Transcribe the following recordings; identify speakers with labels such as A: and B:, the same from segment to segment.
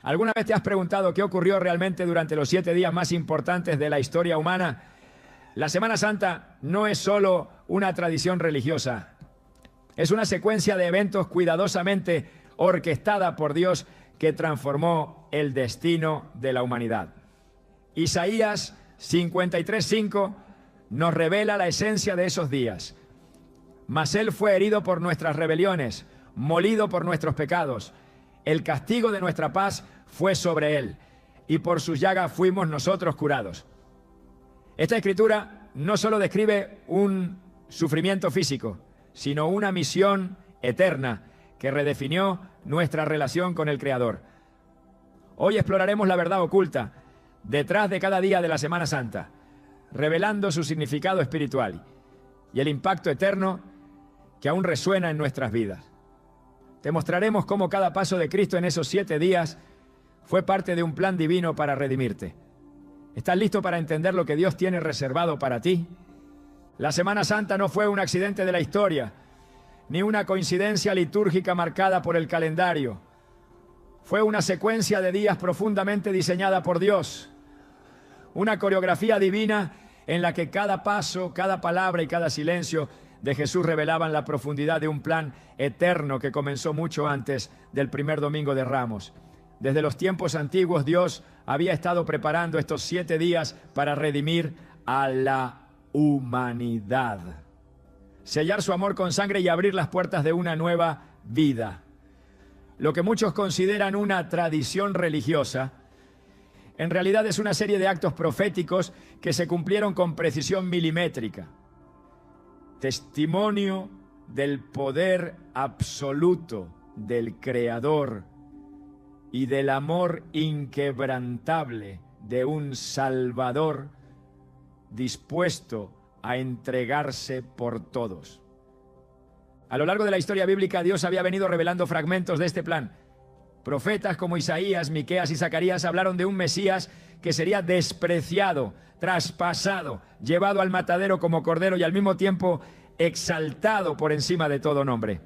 A: ¿Alguna vez te has preguntado qué ocurrió realmente durante los 7 días más importantes de la historia humana? La Semana Santa no es solo una tradición religiosa, es una secuencia de eventos cuidadosamente orquestada por Dios que transformó el destino de la humanidad. Isaías 53:5 nos revela la esencia de esos días. Mas Él fue herido por nuestras rebeliones, molido por nuestros pecados. El castigo de nuestra paz fue sobre Él, y por sus llagas fuimos nosotros curados. Esta escritura no solo describe un sufrimiento físico, sino una misión eterna que redefinió nuestra relación con el Creador. Hoy exploraremos la verdad oculta detrás de cada día de la Semana Santa, revelando su significado espiritual y el impacto eterno que aún resuena en nuestras vidas. Te mostraremos cómo cada paso de Cristo en esos 7 días fue parte de un plan divino para redimirte. ¿Estás listo para entender lo que Dios tiene reservado para ti? La Semana Santa no fue un accidente de la historia, ni una coincidencia litúrgica marcada por el calendario. Fue una secuencia de días profundamente diseñada por Dios. Una coreografía divina en la que cada paso, cada palabra y cada silencio de Jesús revelaban la profundidad de un plan eterno que comenzó mucho antes del primer domingo de Ramos. Desde los tiempos antiguos Dios había estado preparando estos 7 días para redimir a la humanidad, sellar su amor con sangre y abrir las puertas de una nueva vida. Lo que muchos consideran una tradición religiosa, en realidad es una serie de actos proféticos que se cumplieron con precisión milimétrica. Testimonio del poder absoluto del Creador y del amor inquebrantable de un Salvador dispuesto a entregarse por todos. A lo largo de la historia bíblica, Dios había venido revelando fragmentos de este plan. Profetas como Isaías, Miqueas y Zacarías hablaron de un Mesías que sería despreciado, traspasado, llevado al matadero como cordero y al mismo tiempo exaltado por encima de todo nombre.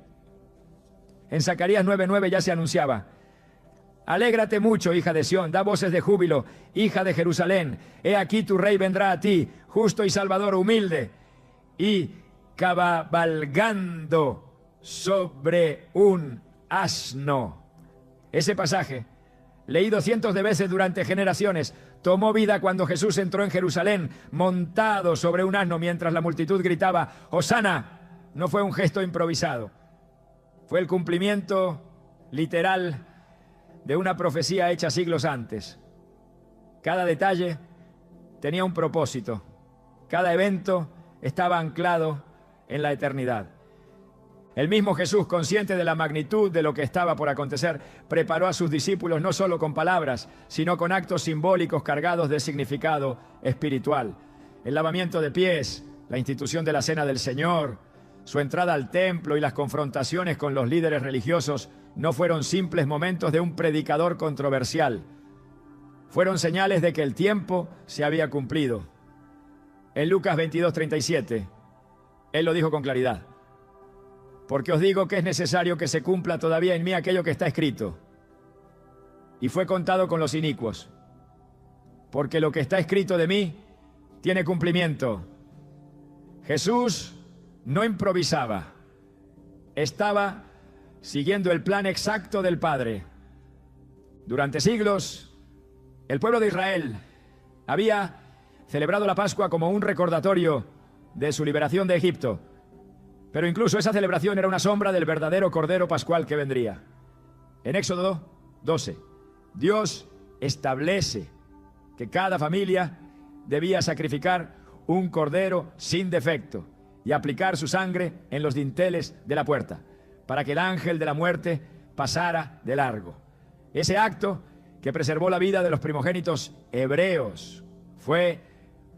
A: En Zacarías 9:9 ya se anunciaba: alégrate mucho, hija de Sión, da voces de júbilo, hija de Jerusalén. He aquí tu rey vendrá a ti, justo y salvador, humilde, y cabalgando sobre un asno. Ese pasaje, leído cientos de veces durante generaciones, tomó vida cuando Jesús entró en Jerusalén montado sobre un asno mientras la multitud gritaba «Hosana». No fue un gesto improvisado, fue el cumplimiento literal de una profecía hecha siglos antes. Cada detalle tenía un propósito, cada evento estaba anclado en la eternidad. El mismo Jesús, consciente de la magnitud de lo que estaba por acontecer, preparó a sus discípulos no solo con palabras, sino con actos simbólicos cargados de significado espiritual. El lavamiento de pies, la institución de la Cena del Señor, su entrada al templo y las confrontaciones con los líderes religiosos no fueron simples momentos de un predicador controversial. Fueron señales de que el tiempo se había cumplido. En Lucas 22:37, Él lo dijo con claridad: porque os digo que es necesario que se cumpla todavía en mí aquello que está escrito. Y fue contado con los inicuos, porque lo que está escrito de mí tiene cumplimiento. Jesús no improvisaba, estaba siguiendo el plan exacto del Padre. Durante siglos, el pueblo de Israel había celebrado la Pascua como un recordatorio de su liberación de Egipto. Pero incluso esa celebración era una sombra del verdadero Cordero Pascual que vendría. En Éxodo 12, Dios establece que cada familia debía sacrificar un cordero sin defecto y aplicar su sangre en los dinteles de la puerta, para que el ángel de la muerte pasara de largo. Ese acto, que preservó la vida de los primogénitos hebreos, fue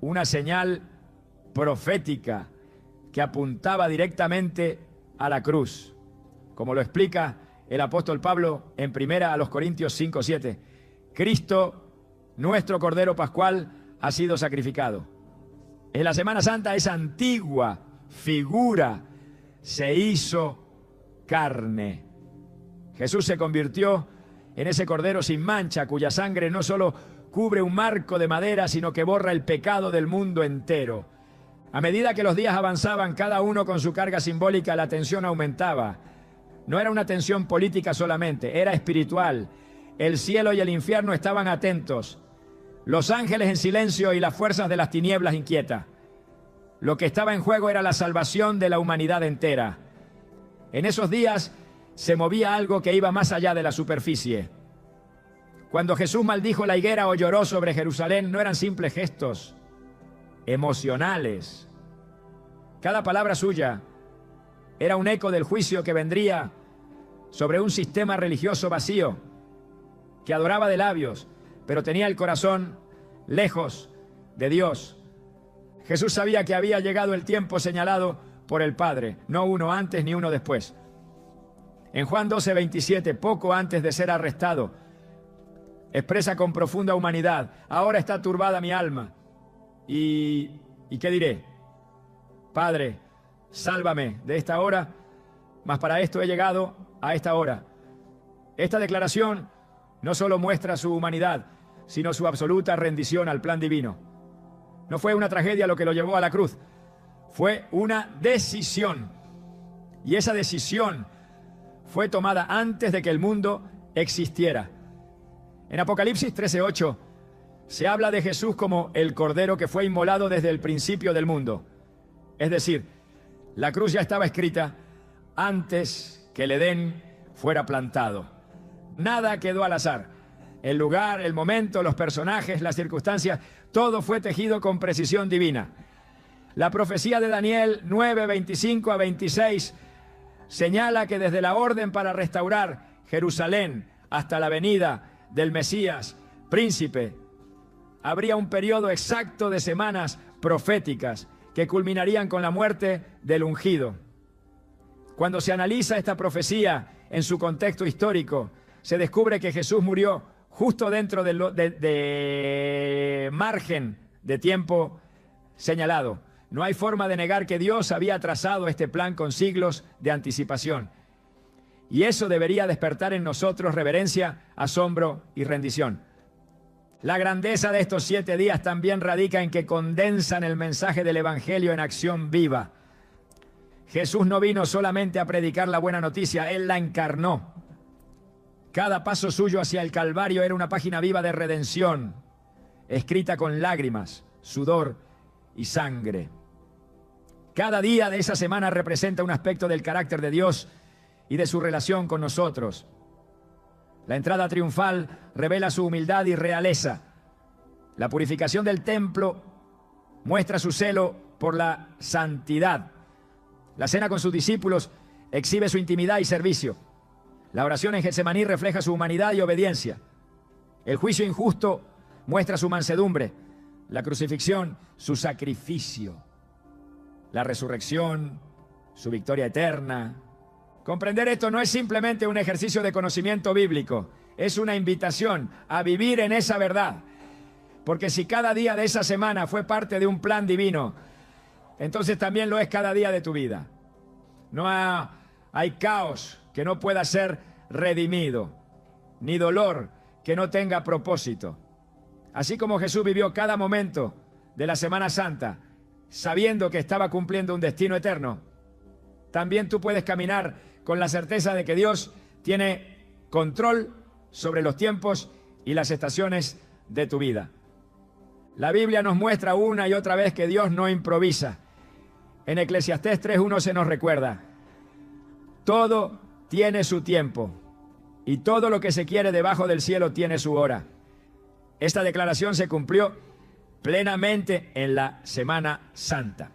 A: una señal profética que apuntaba directamente a la cruz, como lo explica el apóstol Pablo en 1 Corintios 5:7. Cristo, nuestro Cordero Pascual, ha sido sacrificado. En la Semana Santa esa antigua figura se hizo carne. Jesús se convirtió en ese cordero sin mancha, cuya sangre no solo cubre un marco de madera, sino que borra el pecado del mundo entero. A medida que los días avanzaban, cada uno con su carga simbólica, la tensión aumentaba. No era una tensión política solamente, era espiritual. El cielo y el infierno estaban atentos. Los ángeles en silencio y las fuerzas de las tinieblas inquietas. Lo que estaba en juego era la salvación de la humanidad entera. En esos días se movía algo que iba más allá de la superficie. Cuando Jesús maldijo la higuera o lloró sobre Jerusalén, no eran simples gestos emocionales. Cada palabra suya era un eco del juicio que vendría sobre un sistema religioso vacío, que adoraba de labios, pero tenía el corazón lejos de Dios. Jesús sabía que había llegado el tiempo señalado por el Padre, no uno antes ni uno después. En Juan 12:27, poco antes de ser arrestado, expresa con profunda humanidad: ahora está turbada mi alma. ¿Y qué diré? Padre, sálvame de esta hora, mas para esto he llegado a esta hora. Esta declaración no solo muestra su humanidad, sino su absoluta rendición al plan divino. No fue una tragedia lo que lo llevó a la cruz, fue una decisión. Y esa decisión fue tomada antes de que el mundo existiera. En Apocalipsis 13:8 se habla de Jesús como el Cordero que fue inmolado desde el principio del mundo. Es decir, la cruz ya estaba escrita antes que el Edén fuera plantado. Nada quedó al azar. El lugar, el momento, los personajes, las circunstancias, todo fue tejido con precisión divina. La profecía de Daniel 9:25-26 señala que desde la orden para restaurar Jerusalén hasta la venida del Mesías, príncipe, habría un periodo exacto de semanas proféticas que culminarían con la muerte del ungido. Cuando se analiza esta profecía en su contexto histórico, se descubre que Jesús murió justo dentro de margen de tiempo señalado. No hay forma de negar que Dios había trazado este plan con siglos de anticipación. Y eso debería despertar en nosotros reverencia, asombro y rendición. La grandeza de estos 7 días también radica en que condensan el mensaje del Evangelio en acción viva. Jesús no vino solamente a predicar la buena noticia, Él la encarnó. Cada paso suyo hacia el Calvario era una página viva de redención, escrita con lágrimas, sudor y sangre. Cada día de esa semana representa un aspecto del carácter de Dios y de su relación con nosotros. La entrada triunfal revela su humildad y realeza. La purificación del templo muestra su celo por la santidad. La cena con sus discípulos exhibe su intimidad y servicio. La oración en Getsemaní refleja su humanidad y obediencia. El juicio injusto muestra su mansedumbre. La crucifixión, su sacrificio. La resurrección, su victoria eterna. Comprender esto no es simplemente un ejercicio de conocimiento bíblico, es una invitación a vivir en esa verdad. Porque si cada día de esa semana fue parte de un plan divino, entonces también lo es cada día de tu vida. No hay caos que no pueda ser redimido, ni dolor que no tenga propósito. Así como Jesús vivió cada momento de la Semana Santa, sabiendo que estaba cumpliendo un destino eterno, también tú puedes caminar con la certeza de que Dios tiene control sobre los tiempos y las estaciones de tu vida. La Biblia nos muestra una y otra vez que Dios no improvisa. En Eclesiastés 3:1 se nos recuerda: todo tiene su tiempo y todo lo que se quiere debajo del cielo tiene su hora. Esta declaración se cumplió plenamente en la Semana Santa.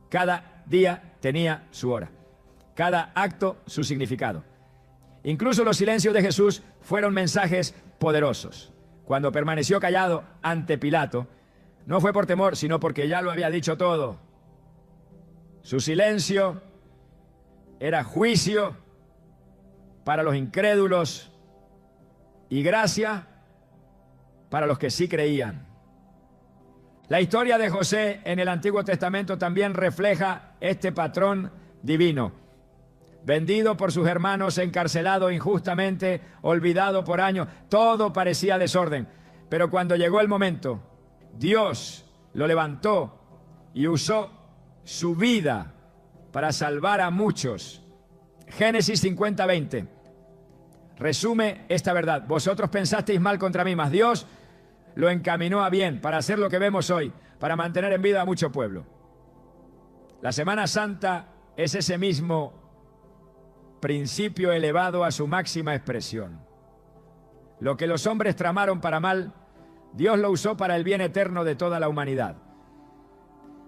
A: Cada día tenía su hora. Cada acto su significado. Incluso los silencios de Jesús fueron mensajes poderosos. Cuando permaneció callado ante Pilato, no fue por temor, sino porque ya lo había dicho todo. Su silencio era juicio para los incrédulos y gracia para los que sí creían. La historia de José en el Antiguo Testamento también refleja este patrón divino. vendido por sus hermanos, encarcelado injustamente, olvidado por años. Todo parecía desorden. Pero cuando llegó el momento, Dios lo levantó y usó su vida para salvar a muchos. Génesis 50:20 resume esta verdad. Vosotros pensasteis mal contra mí, mas Dios lo encaminó a bien para hacer lo que vemos hoy, para mantener en vida a mucho pueblo. La Semana Santa es ese mismo principio elevado a su máxima expresión. Lo que los hombres tramaron para mal, Dios lo usó para el bien eterno de toda la humanidad.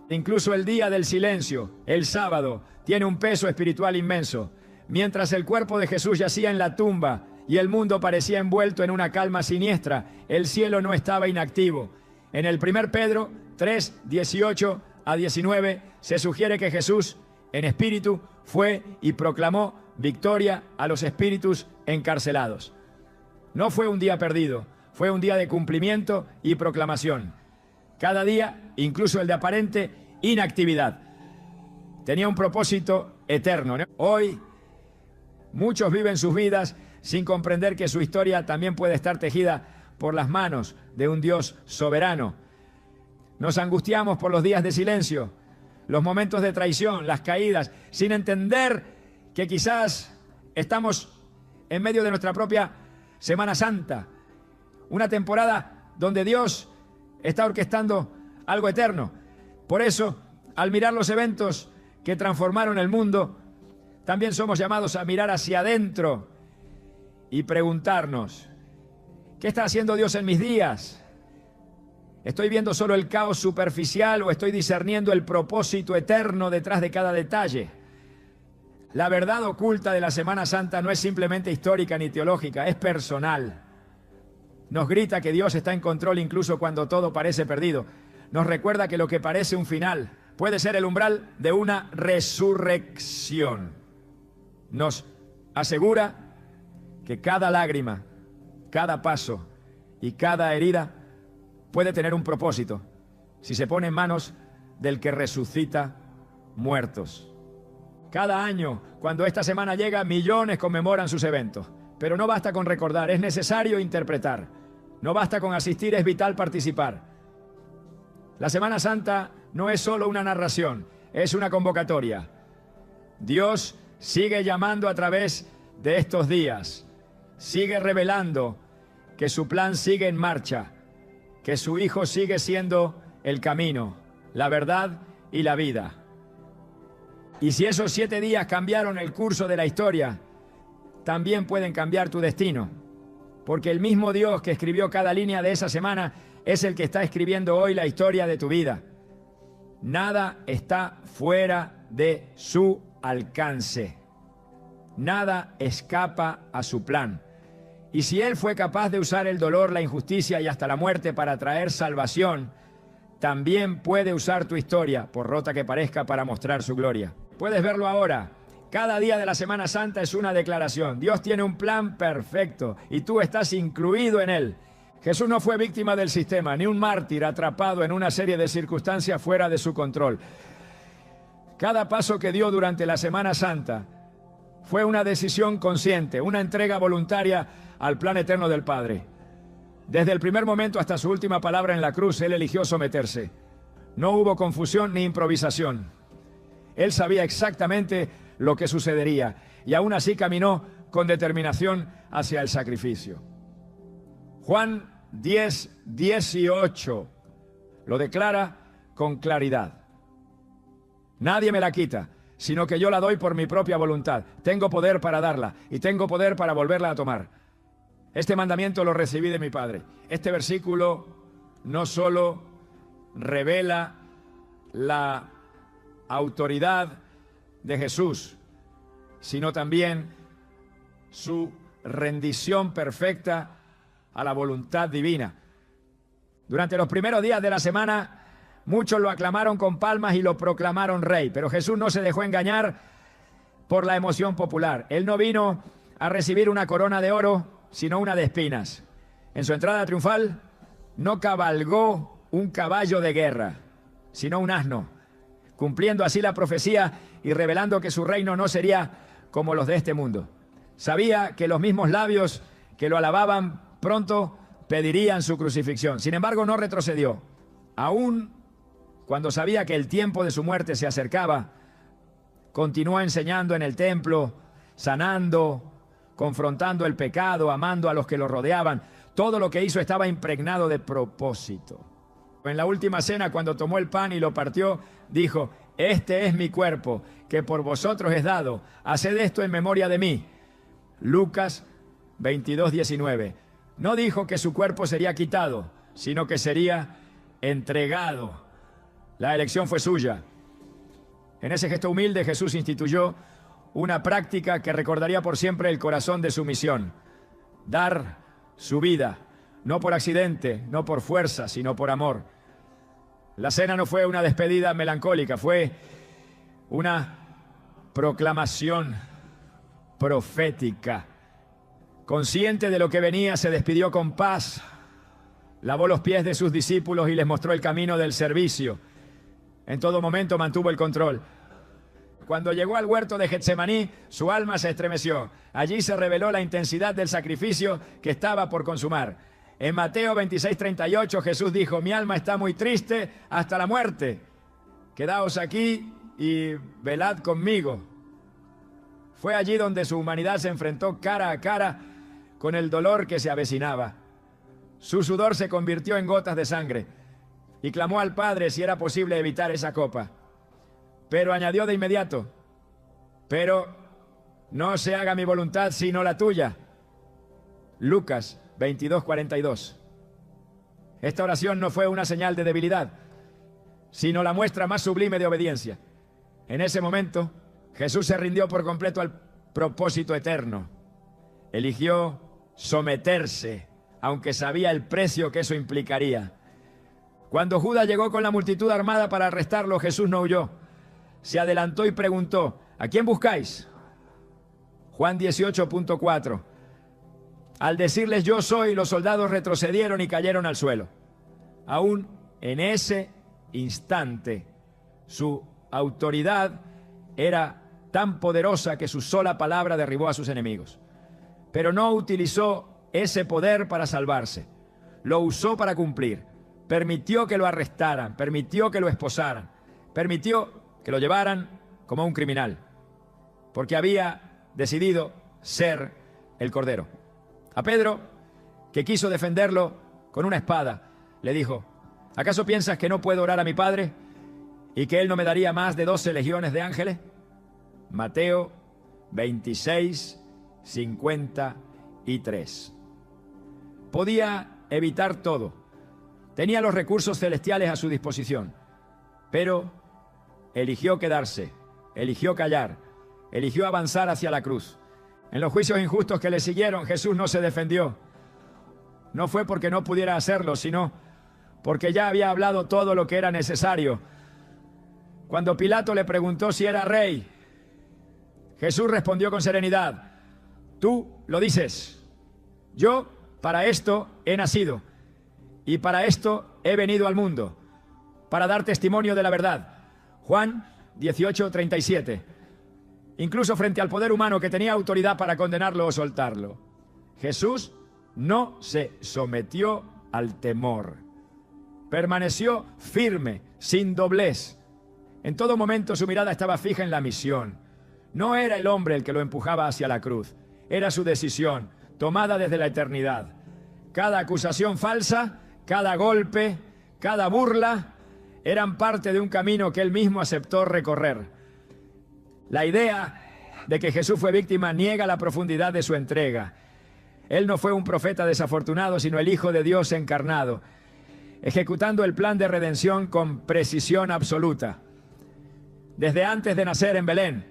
A: Incluso el día del silencio, el sábado, tiene un peso espiritual inmenso. Mientras el cuerpo de Jesús yacía en la tumba y el mundo parecía envuelto en una calma siniestra, el cielo no estaba inactivo. En el 1 Pedro 3, 18 a 19 se sugiere que Jesús, en espíritu, fue y proclamó victoria a los espíritus encarcelados. No fue un día perdido, fue un día de cumplimiento y proclamación. Cada día, incluso el de aparente inactividad, tenía un propósito eterno, ¿no? Hoy, muchos viven sus vidas sin comprender que su historia también puede estar tejida por las manos de un Dios soberano. Nos angustiamos por los días de silencio, los momentos de traición, las caídas, sin entender que quizás estamos en medio de nuestra propia Semana Santa, una temporada donde Dios está orquestando algo eterno. Por eso, al mirar los eventos que transformaron el mundo, también somos llamados a mirar hacia adentro y preguntarnos, ¿qué está haciendo Dios en mis días? ¿Estoy viendo solo el caos superficial o estoy discerniendo el propósito eterno detrás de cada detalle? La verdad oculta de la Semana Santa no es simplemente histórica ni teológica, es personal. Nos grita que Dios está en control incluso cuando todo parece perdido. Nos recuerda que lo que parece un final puede ser el umbral de una resurrección. Nos asegura que cada lágrima, cada paso y cada herida puede tener un propósito si se pone en manos del que resucita muertos. Cada año, cuando esta semana llega, millones conmemoran sus eventos. Pero no basta con recordar, es necesario interpretar. No basta con asistir, es vital participar. La Semana Santa no es solo una narración, es una convocatoria. Dios sigue llamando a través de estos días. Sigue revelando que su plan sigue en marcha, que su Hijo sigue siendo el camino, la verdad y la vida. Y si esos 7 días cambiaron el curso de la historia, también pueden cambiar tu destino. Porque el mismo Dios que escribió cada línea de esa semana es el que está escribiendo hoy la historia de tu vida. Nada está fuera de su alcance. Nada escapa a su plan. Y si Él fue capaz de usar el dolor, la injusticia y hasta la muerte para traer salvación, también puede usar tu historia, por rota que parezca, para mostrar su gloria. Puedes verlo ahora. Cada día de la Semana Santa es una declaración. Dios tiene un plan perfecto y tú estás incluido en él. Jesús no fue víctima del sistema, ni un mártir atrapado en una serie de circunstancias fuera de su control. Cada paso que dio durante la Semana Santa fue una decisión consciente, una entrega voluntaria al plan eterno del Padre. Desde el primer momento hasta su última palabra en la cruz, Él eligió someterse. No hubo confusión ni improvisación. Él sabía exactamente lo que sucedería y aún así caminó con determinación hacia el sacrificio. Juan 10, 18 lo declara con claridad. Nadie me la quita, sino que yo la doy por mi propia voluntad. Tengo poder para darla y tengo poder para volverla a tomar. Este mandamiento lo recibí de mi Padre. Este versículo no solo revela la autoridad de Jesús, sino también su rendición perfecta a la voluntad divina. Durante los primeros días de la semana, muchos lo aclamaron con palmas y lo proclamaron rey, pero Jesús no se dejó engañar por la emoción popular. Él no vino a recibir una corona de oro, sino una de espinas. En su entrada triunfal, no cabalgó un caballo de guerra, sino un asno, cumpliendo así la profecía y revelando que su reino no sería como los de este mundo. Sabía que los mismos labios que lo alababan pronto pedirían su crucifixión. Sin embargo, no retrocedió. Aún cuando sabía que el tiempo de su muerte se acercaba, continuó enseñando en el templo, sanando, confrontando el pecado, amando a los que lo rodeaban. Todo lo que hizo estaba impregnado de propósito. En la última cena, cuando tomó el pan y lo partió, dijo: este es mi cuerpo, que por vosotros es dado. Haced esto en memoria de mí. Lucas 22:19. No dijo que su cuerpo sería quitado, sino que sería entregado. La elección fue suya. En ese gesto humilde, Jesús instituyó una práctica que recordaría por siempre el corazón de su misión: dar su vida, no por accidente, no por fuerza, sino por amor. La cena no fue una despedida melancólica, fue una proclamación profética. Consciente de lo que venía, se despidió con paz, lavó los pies de sus discípulos y les mostró el camino del servicio. En todo momento mantuvo el control. Cuando llegó al huerto de Getsemaní, su alma se estremeció. Allí se reveló la intensidad del sacrificio que estaba por consumar. En Mateo 26:38 Jesús dijo: mi alma está muy triste hasta la muerte. Quedaos aquí y velad conmigo. Fue allí donde su humanidad se enfrentó cara a cara con el dolor que se avecinaba. Su sudor se convirtió en gotas de sangre y clamó al Padre si era posible evitar esa copa. Pero añadió de inmediato: pero no se haga mi voluntad sino la tuya. Lucas 22:42. Esta oración no fue una señal de debilidad, sino la muestra más sublime de obediencia. En ese momento, Jesús se rindió por completo al propósito eterno. Eligió someterse, aunque sabía el precio que eso implicaría. Cuando Judas llegó con la multitud armada para arrestarlo, Jesús no huyó. Se adelantó y preguntó: ¿a quién buscáis? Juan 18:4. Al decirles yo soy, los soldados retrocedieron y cayeron al suelo. Aún en ese instante, su autoridad era tan poderosa que su sola palabra derribó a sus enemigos. Pero no utilizó ese poder para salvarse. Lo usó para cumplir. Permitió que lo arrestaran, permitió que lo esposaran, permitió que lo llevaran como un criminal, porque había decidido ser el Cordero. A Pedro, que quiso defenderlo con una espada, le dijo: ¿acaso piensas que no puedo orar a mi Padre y que Él no me daría más de 12 legiones de ángeles? Mateo 26:53. Podía evitar todo. Tenía los recursos celestiales a su disposición, pero eligió quedarse, eligió callar, eligió avanzar hacia la cruz. En los juicios injustos que le siguieron, Jesús no se defendió. No fue porque no pudiera hacerlo, sino porque ya había hablado todo lo que era necesario. Cuando Pilato le preguntó si era rey, Jesús respondió con serenidad: tú lo dices. Yo para esto he nacido y para esto he venido al mundo, para dar testimonio de la verdad. Juan 18:37. Incluso frente al poder humano que tenía autoridad para condenarlo o soltarlo, Jesús no se sometió al temor. Permaneció firme, sin doblez. En todo momento su mirada estaba fija en la misión. No era el hombre el que lo empujaba hacia la cruz, era su decisión, tomada desde la eternidad. Cada acusación falsa, cada golpe, cada burla, eran parte de un camino que él mismo aceptó recorrer. La idea de que Jesús fue víctima niega la profundidad de su entrega. Él no fue un profeta desafortunado, sino el Hijo de Dios encarnado, ejecutando el plan de redención con precisión absoluta. Desde antes de nacer en Belén,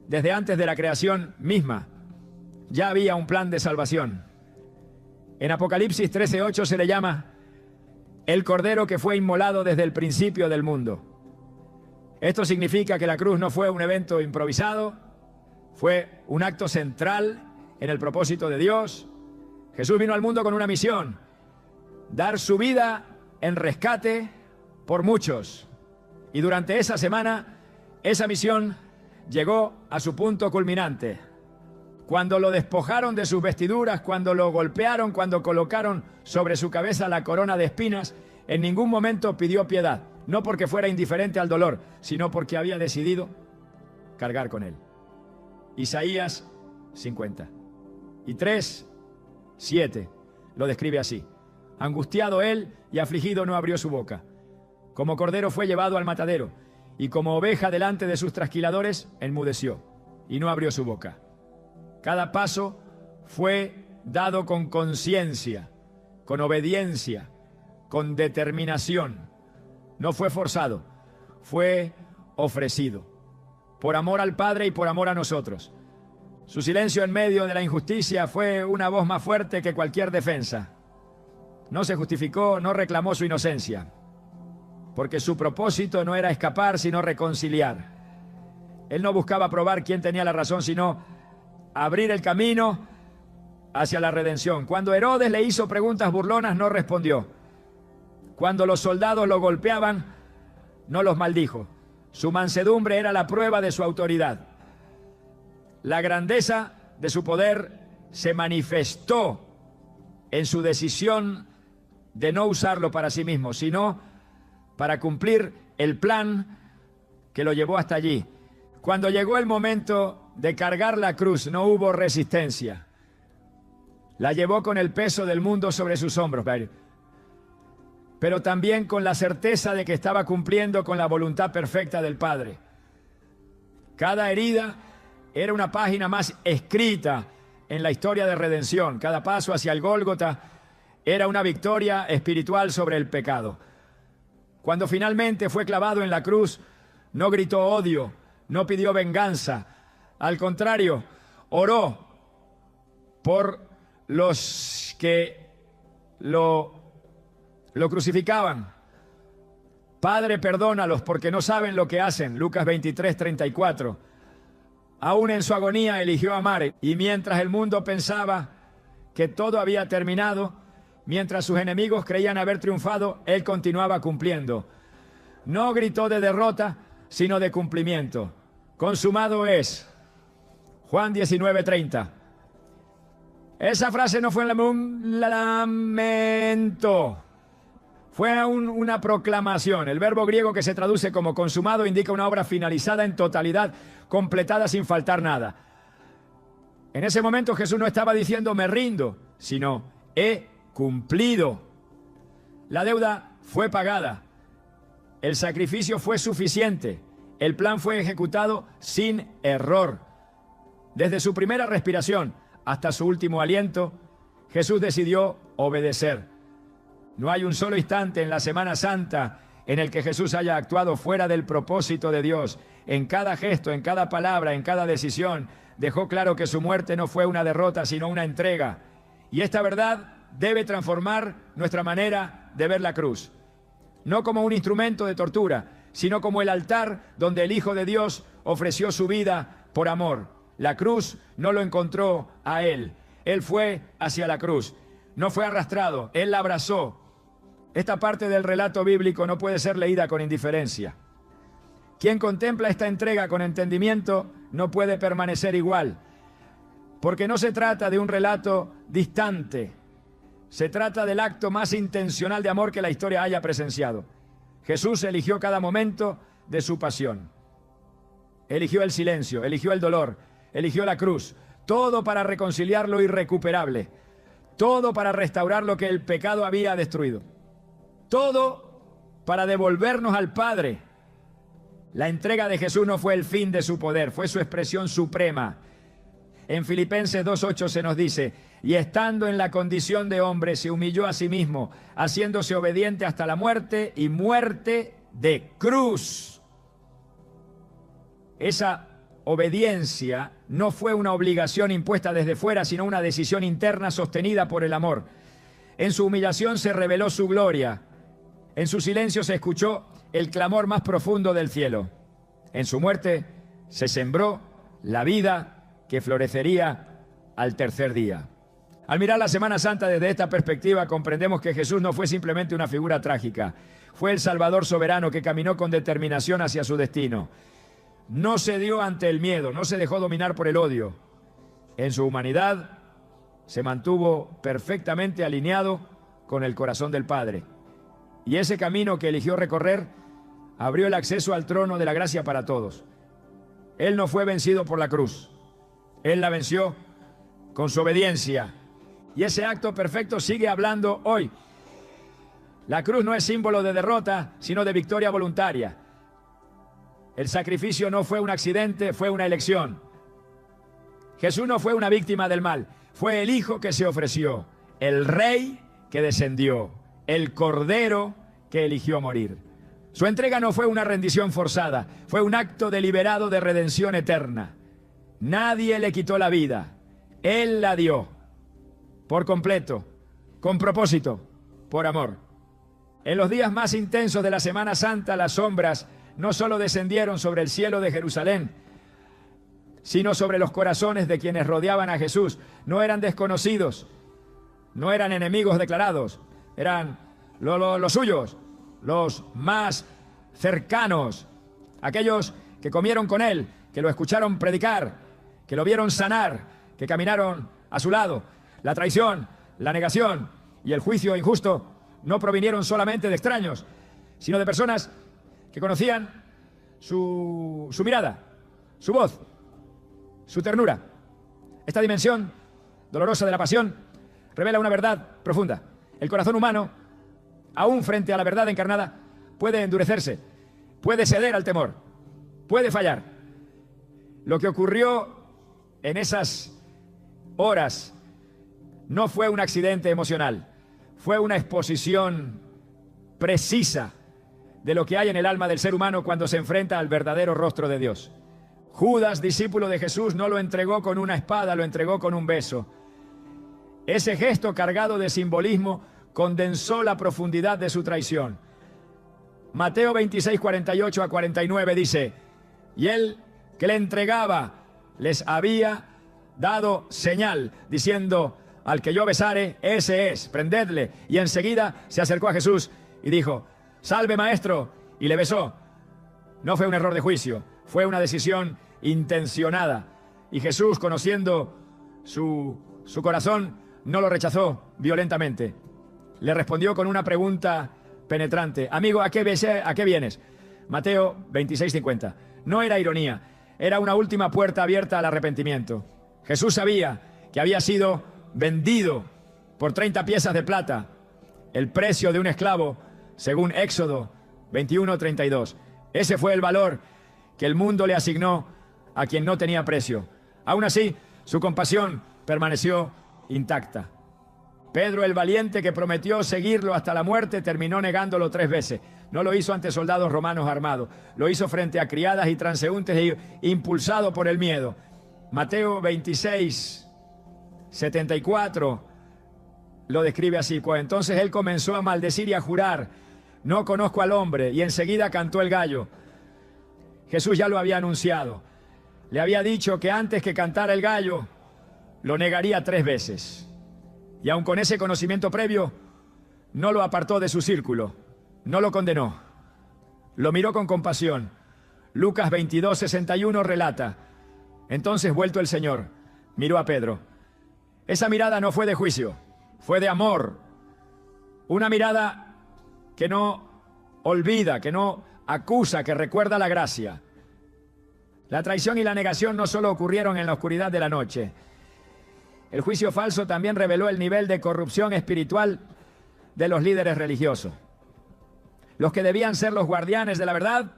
A: desde antes de la creación misma, ya había un plan de salvación. En Apocalipsis 13:8 se le llama el Cordero que fue inmolado desde el principio del mundo. Esto significa que la cruz no fue un evento improvisado, fue un acto central en el propósito de Dios. Jesús vino al mundo con una misión: dar su vida en rescate por muchos. Y durante esa semana, esa misión llegó a su punto culminante. Cuando lo despojaron de sus vestiduras, cuando lo golpearon, cuando colocaron sobre su cabeza la corona de espinas, en ningún momento pidió piedad. No porque fuera indiferente al dolor, sino porque había decidido cargar con él. Isaías 50. Y 3:7 lo describe así. Angustiado él y afligido no abrió su boca. Como cordero fue llevado al matadero, y como oveja delante de sus trasquiladores, enmudeció, y no abrió su boca. Cada paso fue dado con conciencia, con obediencia, con determinación. No fue forzado, fue ofrecido. Por amor al Padre y por amor a nosotros. Su silencio en medio de la injusticia fue una voz más fuerte que cualquier defensa. No se justificó, no reclamó su inocencia, porque su propósito no era escapar, sino reconciliar. Él no buscaba probar quién tenía la razón, sino abrir el camino hacia la redención. Cuando Herodes le hizo preguntas burlonas, no respondió. Cuando los soldados lo golpeaban, no los maldijo. Su mansedumbre era la prueba de su autoridad. La grandeza de su poder se manifestó en su decisión de no usarlo para sí mismo, sino para cumplir el plan que lo llevó hasta allí. Cuando llegó el momento de cargar la cruz, no hubo resistencia. La llevó con el peso del mundo sobre sus hombros, pero también con la certeza de que estaba cumpliendo con la voluntad perfecta del Padre. Cada herida era una página más escrita en la historia de redención. Cada paso hacia el Gólgota era una victoria espiritual sobre el pecado. Cuando finalmente fue clavado en la cruz, no gritó odio, no pidió venganza. Al contrario, oró por los que lo crucificaban. Padre, perdónalos porque no saben lo que hacen. Lucas 23:34. Aún en su agonía eligió amar, y mientras el mundo pensaba que todo había terminado, mientras sus enemigos creían haber triunfado, él continuaba cumpliendo. No gritó de derrota, sino de cumplimiento. Consumado es. Juan 19:30. Esa frase no fue un lamento, fue una proclamación. El verbo griego que se traduce como consumado indica una obra finalizada en totalidad, completada sin faltar nada. En ese momento Jesús no estaba diciendo me rindo, sino he cumplido. La deuda fue pagada. El sacrificio fue suficiente. El plan fue ejecutado sin error. Desde su primera respiración hasta su último aliento, Jesús decidió obedecer. No hay un solo instante en la Semana Santa en el que Jesús haya actuado fuera del propósito de Dios. En cada gesto, en cada palabra, en cada decisión, dejó claro que su muerte no fue una derrota, sino una entrega. Y esta verdad debe transformar nuestra manera de ver la cruz. No como un instrumento de tortura, sino como el altar donde el Hijo de Dios ofreció su vida por amor. La cruz no lo encontró a él. Él fue hacia la cruz. No fue arrastrado, él la abrazó. Esta parte del relato bíblico no puede ser leída con indiferencia. Quien contempla esta entrega con entendimiento no puede permanecer igual, porque no se trata de un relato distante. Se trata del acto más intencional de amor que la historia haya presenciado. Jesús eligió cada momento de su pasión. Eligió el silencio, eligió el dolor, eligió la cruz. Todo para reconciliar lo irrecuperable. Todo para restaurar lo que el pecado había destruido. Todo para devolvernos al Padre. La entrega de Jesús no fue el fin de su poder, fue su expresión suprema. En Filipenses 2:8 se nos dice, y estando en la condición de hombre, se humilló a sí mismo, haciéndose obediente hasta la muerte y muerte de cruz. Esa obediencia no fue una obligación impuesta desde fuera, sino una decisión interna sostenida por el amor. En su humillación se reveló su gloria. En su silencio se escuchó el clamor más profundo del cielo. En su muerte se sembró la vida que florecería al tercer día. Al mirar la Semana Santa desde esta perspectiva, comprendemos que Jesús no fue simplemente una figura trágica. Fue el Salvador soberano que caminó con determinación hacia su destino. no cedió ante el miedo, no se dejó dominar por el odio. En su humanidad se mantuvo perfectamente alineado con el corazón del Padre. Y ese camino que eligió recorrer abrió el acceso al trono de la gracia para todos. Él no fue vencido por la cruz. Él la venció con su obediencia. Y ese acto perfecto sigue hablando hoy. La cruz no es símbolo de derrota, sino de victoria voluntaria. El sacrificio no fue un accidente, fue una elección. Jesús no fue una víctima del mal, fue el Hijo que se ofreció, el Rey que descendió, el Cordero que eligió morir. Su entrega no fue una rendición forzada, fue un acto deliberado de redención eterna. Nadie le quitó la vida, Él la dio, por completo, con propósito, por amor. En los días más intensos de la Semana Santa, las sombras no solo descendieron sobre el cielo de Jerusalén, sino sobre los corazones de quienes rodeaban a Jesús. No eran desconocidos, no eran enemigos declarados, eran los suyos, los más cercanos, aquellos que comieron con él, que lo escucharon predicar, que lo vieron sanar, que caminaron a su lado. La traición, la negación y el juicio injusto no provinieron solamente de extraños, sino de personas que conocían su mirada, su voz, su ternura. Esta dimensión dolorosa de la pasión revela una verdad profunda. El corazón humano, aún frente a la verdad encarnada, puede endurecerse, puede ceder al temor, puede fallar. Lo que ocurrió en esas horas no fue un accidente emocional, fue una exposición precisa de lo que hay en el alma del ser humano cuando se enfrenta al verdadero rostro de Dios. Judas, discípulo de Jesús, no lo entregó con una espada, lo entregó con un beso. Ese gesto cargado de simbolismo condensó la profundidad de su traición. Mateo 26, 48 a 49 dice: y él que le entregaba les había dado señal, diciendo: al que yo besare, ese es, prendedle. Y enseguida se acercó a Jesús y dijo: salve, maestro, y le besó. No fue un error de juicio, fue una decisión intencionada. Y Jesús, conociendo su corazón, no lo rechazó violentamente. Le respondió con una pregunta penetrante: amigo, ¿a qué vienes? Mateo 26:50. No era ironía, era una última puerta abierta al arrepentimiento. Jesús sabía que había sido vendido por 30 piezas de plata, el precio de un esclavo, según Éxodo 21:32. Ese fue el valor que el mundo le asignó a quien no tenía precio. Aún así, su compasión permaneció intacta. Pedro, el valiente que prometió seguirlo hasta la muerte, terminó negándolo 3 veces. No lo hizo ante soldados romanos armados, lo hizo frente a criadas y transeúntes, impulsado por el miedo. Mateo 26:74 lo describe así: pues entonces él comenzó a maldecir y a jurar: no conozco al hombre, y enseguida cantó el gallo. Jesús ya lo había anunciado, le había dicho que antes que cantara el gallo lo negaría 3 veces. Y aun con ese conocimiento previo, no lo apartó de su círculo, no lo condenó, lo miró con compasión. Lucas 22:61 relata: entonces, vuelto el Señor, miró a Pedro. Esa mirada no fue de juicio, fue de amor. Una mirada que no olvida, que no acusa, que recuerda la gracia. La traición y la negación no solo ocurrieron en la oscuridad de la noche. El juicio falso también reveló el nivel de corrupción espiritual de los líderes religiosos. Los que debían ser los guardianes de la verdad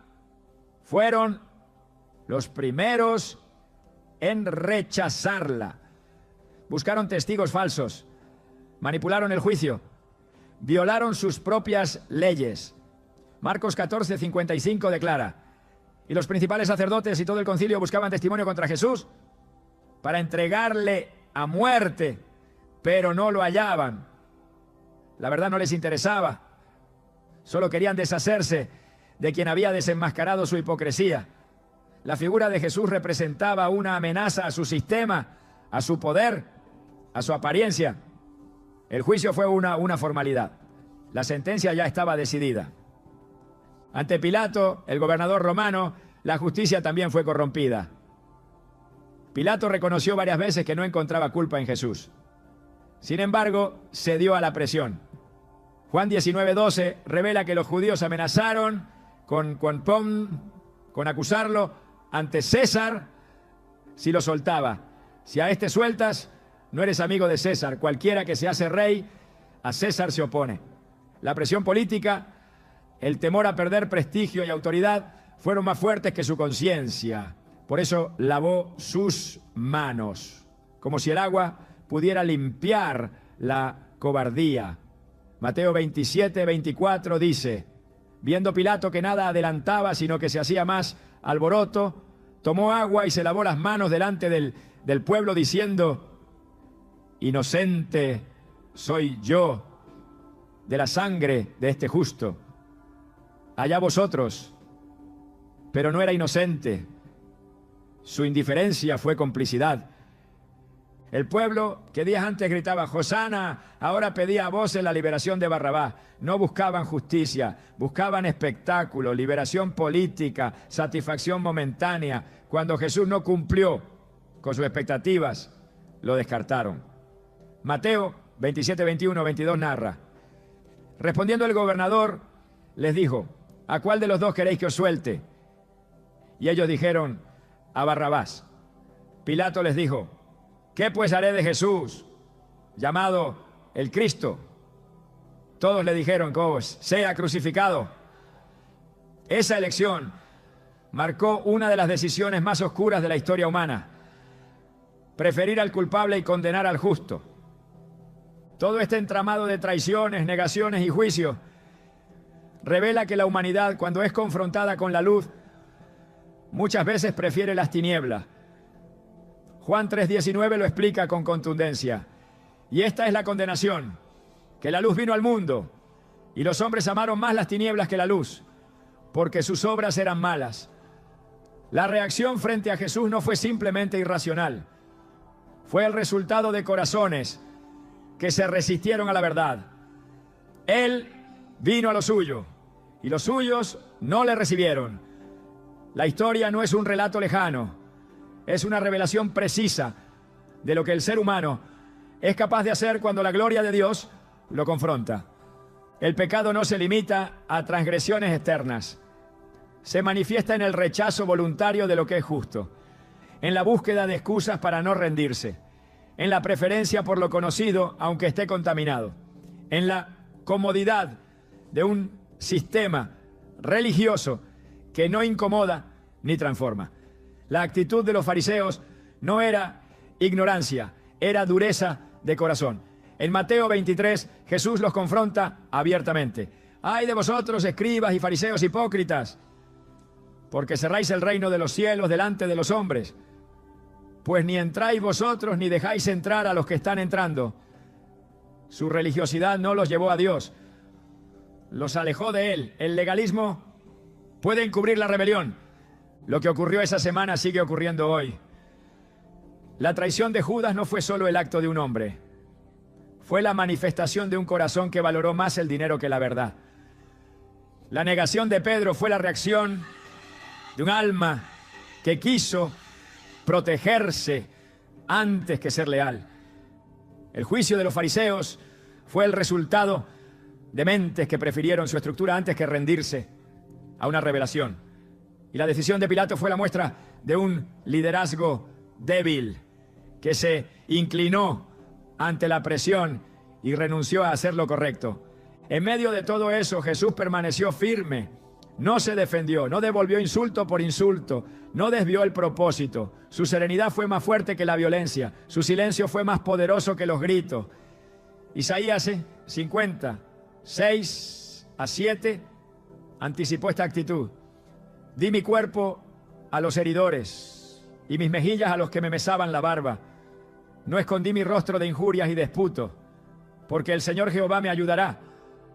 A: fueron los primeros en rechazarla. Buscaron testigos falsos, manipularon el juicio, violaron sus propias leyes. Marcos 14:55 declara: y los principales sacerdotes y todo el concilio buscaban testimonio contra Jesús para entregarle a muerte, pero no lo hallaban. La verdad no les interesaba, solo querían deshacerse de quien había desenmascarado su hipocresía. La figura de Jesús representaba una amenaza a su sistema, a su poder, a su apariencia. El juicio fue una formalidad. La sentencia ya estaba decidida. Ante Pilato, el gobernador romano, la justicia también fue corrompida. Pilato reconoció varias veces que no encontraba culpa en Jesús. Sin embargo, cedió a la presión. Juan 19:12 revela que los judíos amenazaron con acusarlo ante César si lo soltaba. Si a este sueltas, no eres amigo de César. Cualquiera que se hace rey, a César se opone. La presión política, el temor a perder prestigio y autoridad fueron más fuertes que su conciencia. Por eso lavó sus manos, como si el agua pudiera limpiar la cobardía. Mateo 27:24 dice: viendo Pilato que nada adelantaba, sino que se hacía más alboroto, tomó agua y se lavó las manos delante del pueblo, diciendo: inocente soy yo de la sangre de este justo. Allá vosotros. Pero no era inocente. Su indiferencia fue complicidad. El pueblo que días antes gritaba Hosana, ahora pedía a voces la liberación de Barrabás. No buscaban justicia, buscaban espectáculo, liberación política, satisfacción momentánea. Cuando Jesús no cumplió con sus expectativas, lo descartaron. Mateo 27:21-22 narra: respondiendo el gobernador, les dijo: ¿a cuál de los dos queréis que os suelte? Y ellos dijeron: a Barrabás. Pilato les dijo: ¿qué pues haré de Jesús, llamado el Cristo? Todos le dijeron: sea crucificado. Esa elección marcó una de las decisiones más oscuras de la historia humana: preferir al culpable y condenar al justo. Todo este entramado de traiciones, negaciones y juicios revela que la humanidad, cuando es confrontada con la luz, muchas veces prefiere las tinieblas. Juan 3:19 lo explica con contundencia. Y esta es la condenación, que la luz vino al mundo, y los hombres amaron más las tinieblas que la luz, porque sus obras eran malas. La reacción frente a Jesús no fue simplemente irracional. Fue el resultado de corazones que se resistieron a la verdad. Él vino a lo suyo, y los suyos no le recibieron. La historia no es un relato lejano, es una revelación precisa de lo que el ser humano es capaz de hacer cuando la gloria de Dios lo confronta. El pecado no se limita a transgresiones externas. Se manifiesta en el rechazo voluntario de lo que es justo, en la búsqueda de excusas para no rendirse, en la preferencia por lo conocido aunque esté contaminado, en la comodidad de un sistema religioso que no incomoda ni transforma. La actitud de los fariseos no era ignorancia, era dureza de corazón. En Mateo 23, Jesús los confronta abiertamente. ¡Ay de vosotros, escribas y fariseos hipócritas! Porque cerráis el reino de los cielos delante de los hombres. Pues ni entráis vosotros ni dejáis entrar a los que están entrando. Su religiosidad no los llevó a Dios, los alejó de Él. El legalismo puede encubrir la rebelión. Lo que ocurrió esa semana sigue ocurriendo hoy. La traición de Judas no fue solo el acto de un hombre. Fue la manifestación de un corazón que valoró más el dinero que la verdad. La negación de Pedro fue la reacción de un alma que quiso protegerse antes que ser leal. El juicio de los fariseos fue el resultado de mentes que prefirieron su estructura antes que rendirse a una revelación. Y la decisión de Pilato fue la muestra de un liderazgo débil que se inclinó ante la presión y renunció a hacer lo correcto. En medio de todo eso, Jesús permaneció firme. No se defendió, no devolvió insulto por insulto, no desvió el propósito. Su serenidad fue más fuerte que la violencia, su silencio fue más poderoso que los gritos. Isaías 50, 6-7 anticipó esta actitud. Di mi cuerpo a los heridores y mis mejillas a los que me mesaban la barba. No escondí mi rostro de injurias y disputos, porque el Señor Jehová me ayudará.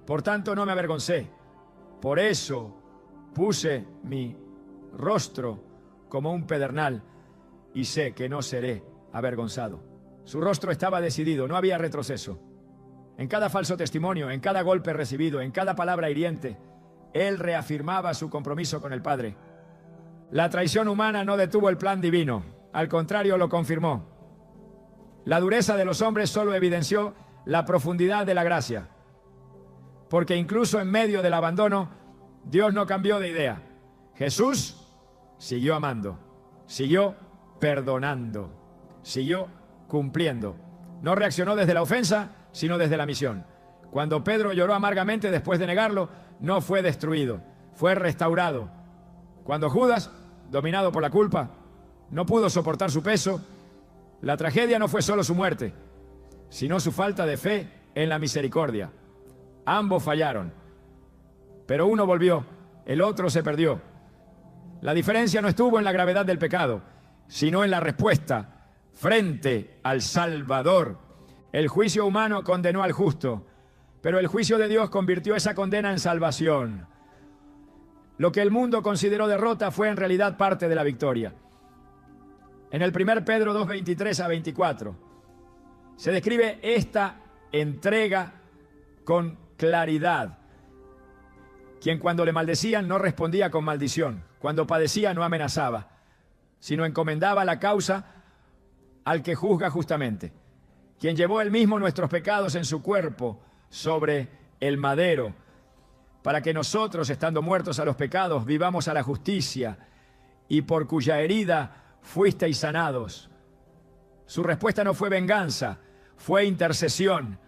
A: Por tanto no me avergoncé. Por eso puse mi rostro como un pedernal y sé que no seré avergonzado. Su rostro estaba decidido, no había retroceso. En cada falso testimonio, en cada golpe recibido, en cada palabra hiriente, él reafirmaba su compromiso con el Padre. La traición humana no detuvo el plan divino, al contrario lo confirmó. La dureza de los hombres solo evidenció la profundidad de la gracia, porque incluso en medio del abandono, Dios no cambió de idea. Jesús siguió amando, siguió perdonando, siguió cumpliendo. No reaccionó desde la ofensa, sino desde la misión. Cuando Pedro lloró amargamente después de negarlo, no fue destruido, fue restaurado. Cuando Judas, dominado por la culpa, no pudo soportar su peso, la tragedia no fue solo su muerte, sino su falta de fe en la misericordia. Ambos fallaron, pero uno volvió, el otro se perdió. La diferencia no estuvo en la gravedad del pecado, sino en la respuesta frente al Salvador. El juicio humano condenó al justo, pero el juicio de Dios convirtió esa condena en salvación. Lo que el mundo consideró derrota fue en realidad parte de la victoria. En el 1 Pedro 2, 23 a 24, se describe esta entrega con claridad. Quien cuando le maldecían no respondía con maldición, cuando padecía no amenazaba, sino encomendaba la causa al que juzga justamente. Quien llevó él mismo nuestros pecados en su cuerpo sobre el madero, para que nosotros, estando muertos a los pecados, vivamos a la justicia, y por cuya herida fuisteis sanados. Su respuesta no fue venganza, fue intercesión.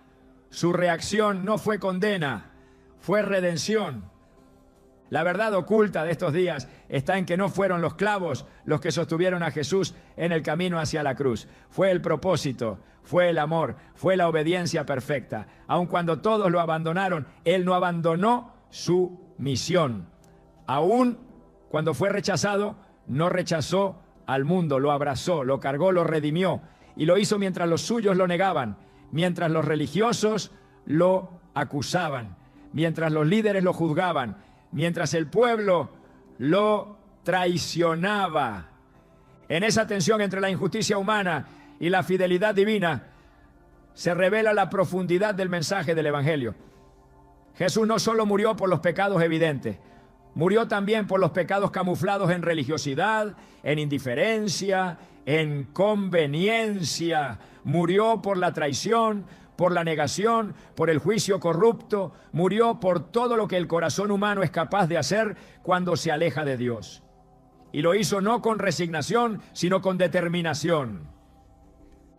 A: Su reacción no fue condena, fue redención. La verdad oculta de estos días está en que no fueron los clavos los que sostuvieron a Jesús en el camino hacia la cruz. Fue el propósito, fue el amor, fue la obediencia perfecta. Aun cuando todos lo abandonaron, Él no abandonó su misión. Aun cuando fue rechazado, no rechazó al mundo, lo abrazó, lo cargó, lo redimió. Y lo hizo mientras los suyos lo negaban, mientras los religiosos lo acusaban, mientras los líderes lo juzgaban, mientras el pueblo lo traicionaba. En esa tensión entre la injusticia humana y la fidelidad divina se revela la profundidad del mensaje del Evangelio. Jesús no solo murió por los pecados evidentes, murió también por los pecados camuflados en religiosidad, en indiferencia, en conveniencia. Murió por la traición, por la negación, por el juicio corrupto. Murió por todo lo que el corazón humano es capaz de hacer cuando se aleja de Dios. Y lo hizo no con resignación, sino con determinación.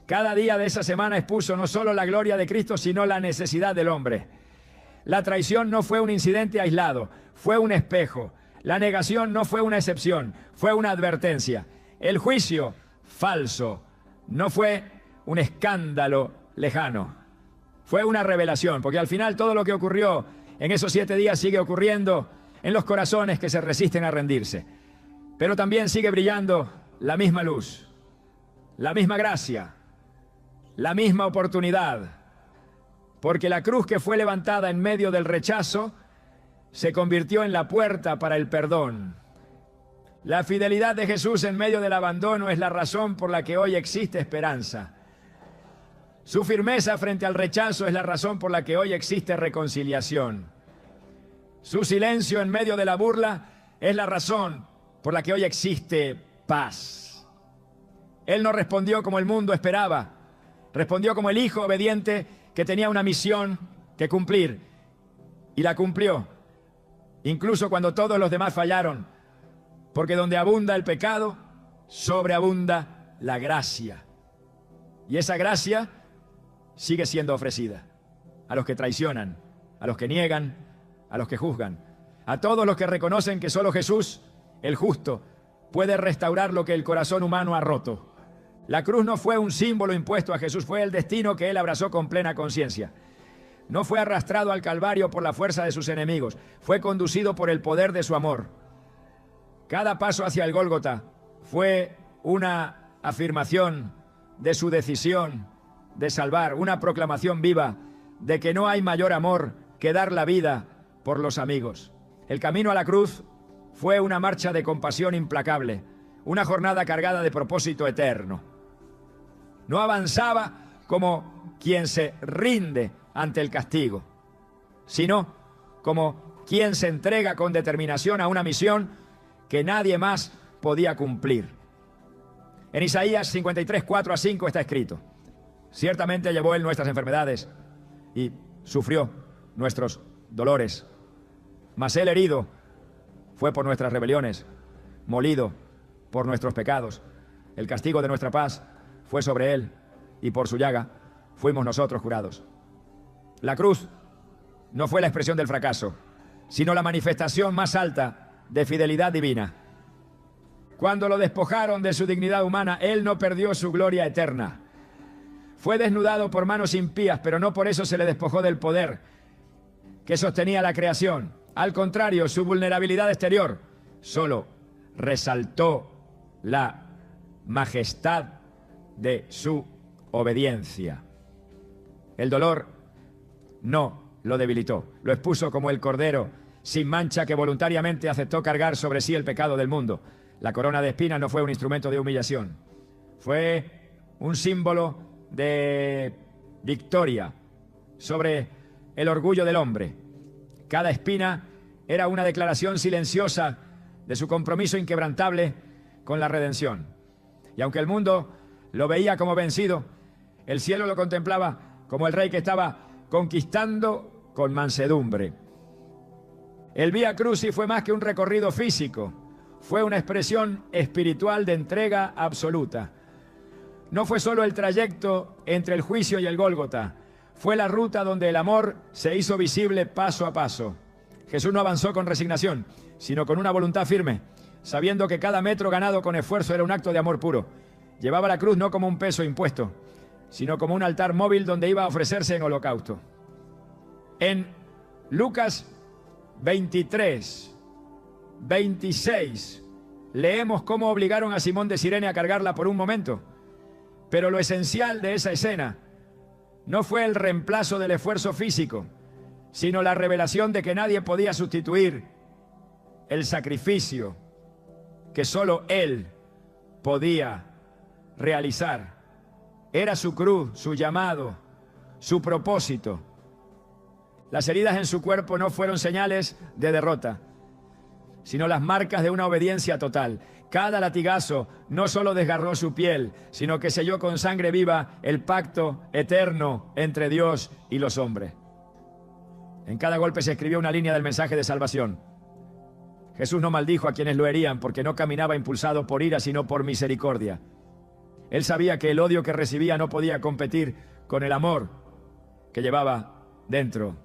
A: Cada día de esa semana expuso no solo la gloria de Cristo, sino la necesidad del hombre. La traición no fue un incidente aislado, fue un espejo. La negación no fue una excepción, fue una advertencia. El juicio falso no fue un escándalo lejano, fue una revelación, porque al final todo lo que ocurrió en esos 7 días sigue ocurriendo en los corazones que se resisten a rendirse. Pero también sigue brillando la misma luz, la misma gracia, la misma oportunidad. Porque la cruz que fue levantada en medio del rechazo se convirtió en la puerta para el perdón. La fidelidad de Jesús en medio del abandono es la razón por la que hoy existe esperanza. Su firmeza frente al rechazo es la razón por la que hoy existe reconciliación. Su silencio en medio de la burla es la razón por la que hoy existe paz. Él no respondió como el mundo esperaba, respondió como el hijo obediente que tenía una misión que cumplir, y la cumplió, incluso cuando todos los demás fallaron, porque donde abunda el pecado, sobreabunda la gracia. Y esa gracia sigue siendo ofrecida a los que traicionan, a los que niegan, a los que juzgan, a todos los que reconocen que solo Jesús, el justo, puede restaurar lo que el corazón humano ha roto. La cruz no fue un símbolo impuesto a Jesús, fue el destino que Él abrazó con plena conciencia. No fue arrastrado al Calvario por la fuerza de sus enemigos, fue conducido por el poder de su amor. Cada paso hacia el Gólgota fue una afirmación de su decisión de salvar, una proclamación viva de que no hay mayor amor que dar la vida por los amigos. El camino a la cruz fue una marcha de compasión implacable, una jornada cargada de propósito eterno. No avanzaba como quien se rinde ante el castigo, sino como quien se entrega con determinación a una misión que nadie más podía cumplir. En Isaías 53, 4 a 5 está escrito: ciertamente llevó él nuestras enfermedades y sufrió nuestros dolores, mas él herido fue por nuestras rebeliones, molido por nuestros pecados. El castigo de nuestra paz fue sobre él, y por su llaga fuimos nosotros curados. La cruz no fue la expresión del fracaso, sino la manifestación más alta de fidelidad divina. Cuando lo despojaron de su dignidad humana, él no perdió su gloria eterna. Fue desnudado por manos impías, pero no por eso se le despojó del poder que sostenía la creación. Al contrario, su vulnerabilidad exterior solo resaltó la majestad de su obediencia. El dolor no lo debilitó, lo expuso como el cordero sin mancha que voluntariamente aceptó cargar sobre sí el pecado del mundo. La corona de espinas no fue un instrumento de humillación, fue un símbolo de victoria sobre el orgullo del hombre. Cada espina era una declaración silenciosa de su compromiso inquebrantable con la redención. Y aunque el mundo lo veía como vencido, el cielo lo contemplaba como el rey que estaba conquistando con mansedumbre. El Vía Crucis fue más que un recorrido físico, fue una expresión espiritual de entrega absoluta. No fue solo el trayecto entre el juicio y el Gólgota, fue la ruta donde el amor se hizo visible paso a paso. Jesús no avanzó con resignación, sino con una voluntad firme, sabiendo que cada metro ganado con esfuerzo era un acto de amor puro. Llevaba la cruz no como un peso impuesto, sino como un altar móvil donde iba a ofrecerse en holocausto. En Lucas 23, 26, leemos cómo obligaron a Simón de Cirene a cargarla por un momento. Pero lo esencial de esa escena no fue el reemplazo del esfuerzo físico, sino la revelación de que nadie podía sustituir el sacrificio que solo Él podía realizar. Era su cruz, su llamado, su propósito. Las heridas en su cuerpo no fueron señales de derrota, sino las marcas de una obediencia total. Cada latigazo no solo desgarró su piel, sino que selló con sangre viva el pacto eterno entre Dios y los hombres. En cada golpe se escribió una línea del mensaje de salvación. Jesús no maldijo a quienes lo herían porque no caminaba impulsado por ira, sino por misericordia. Él sabía que el odio que recibía no podía competir con el amor que llevaba dentro.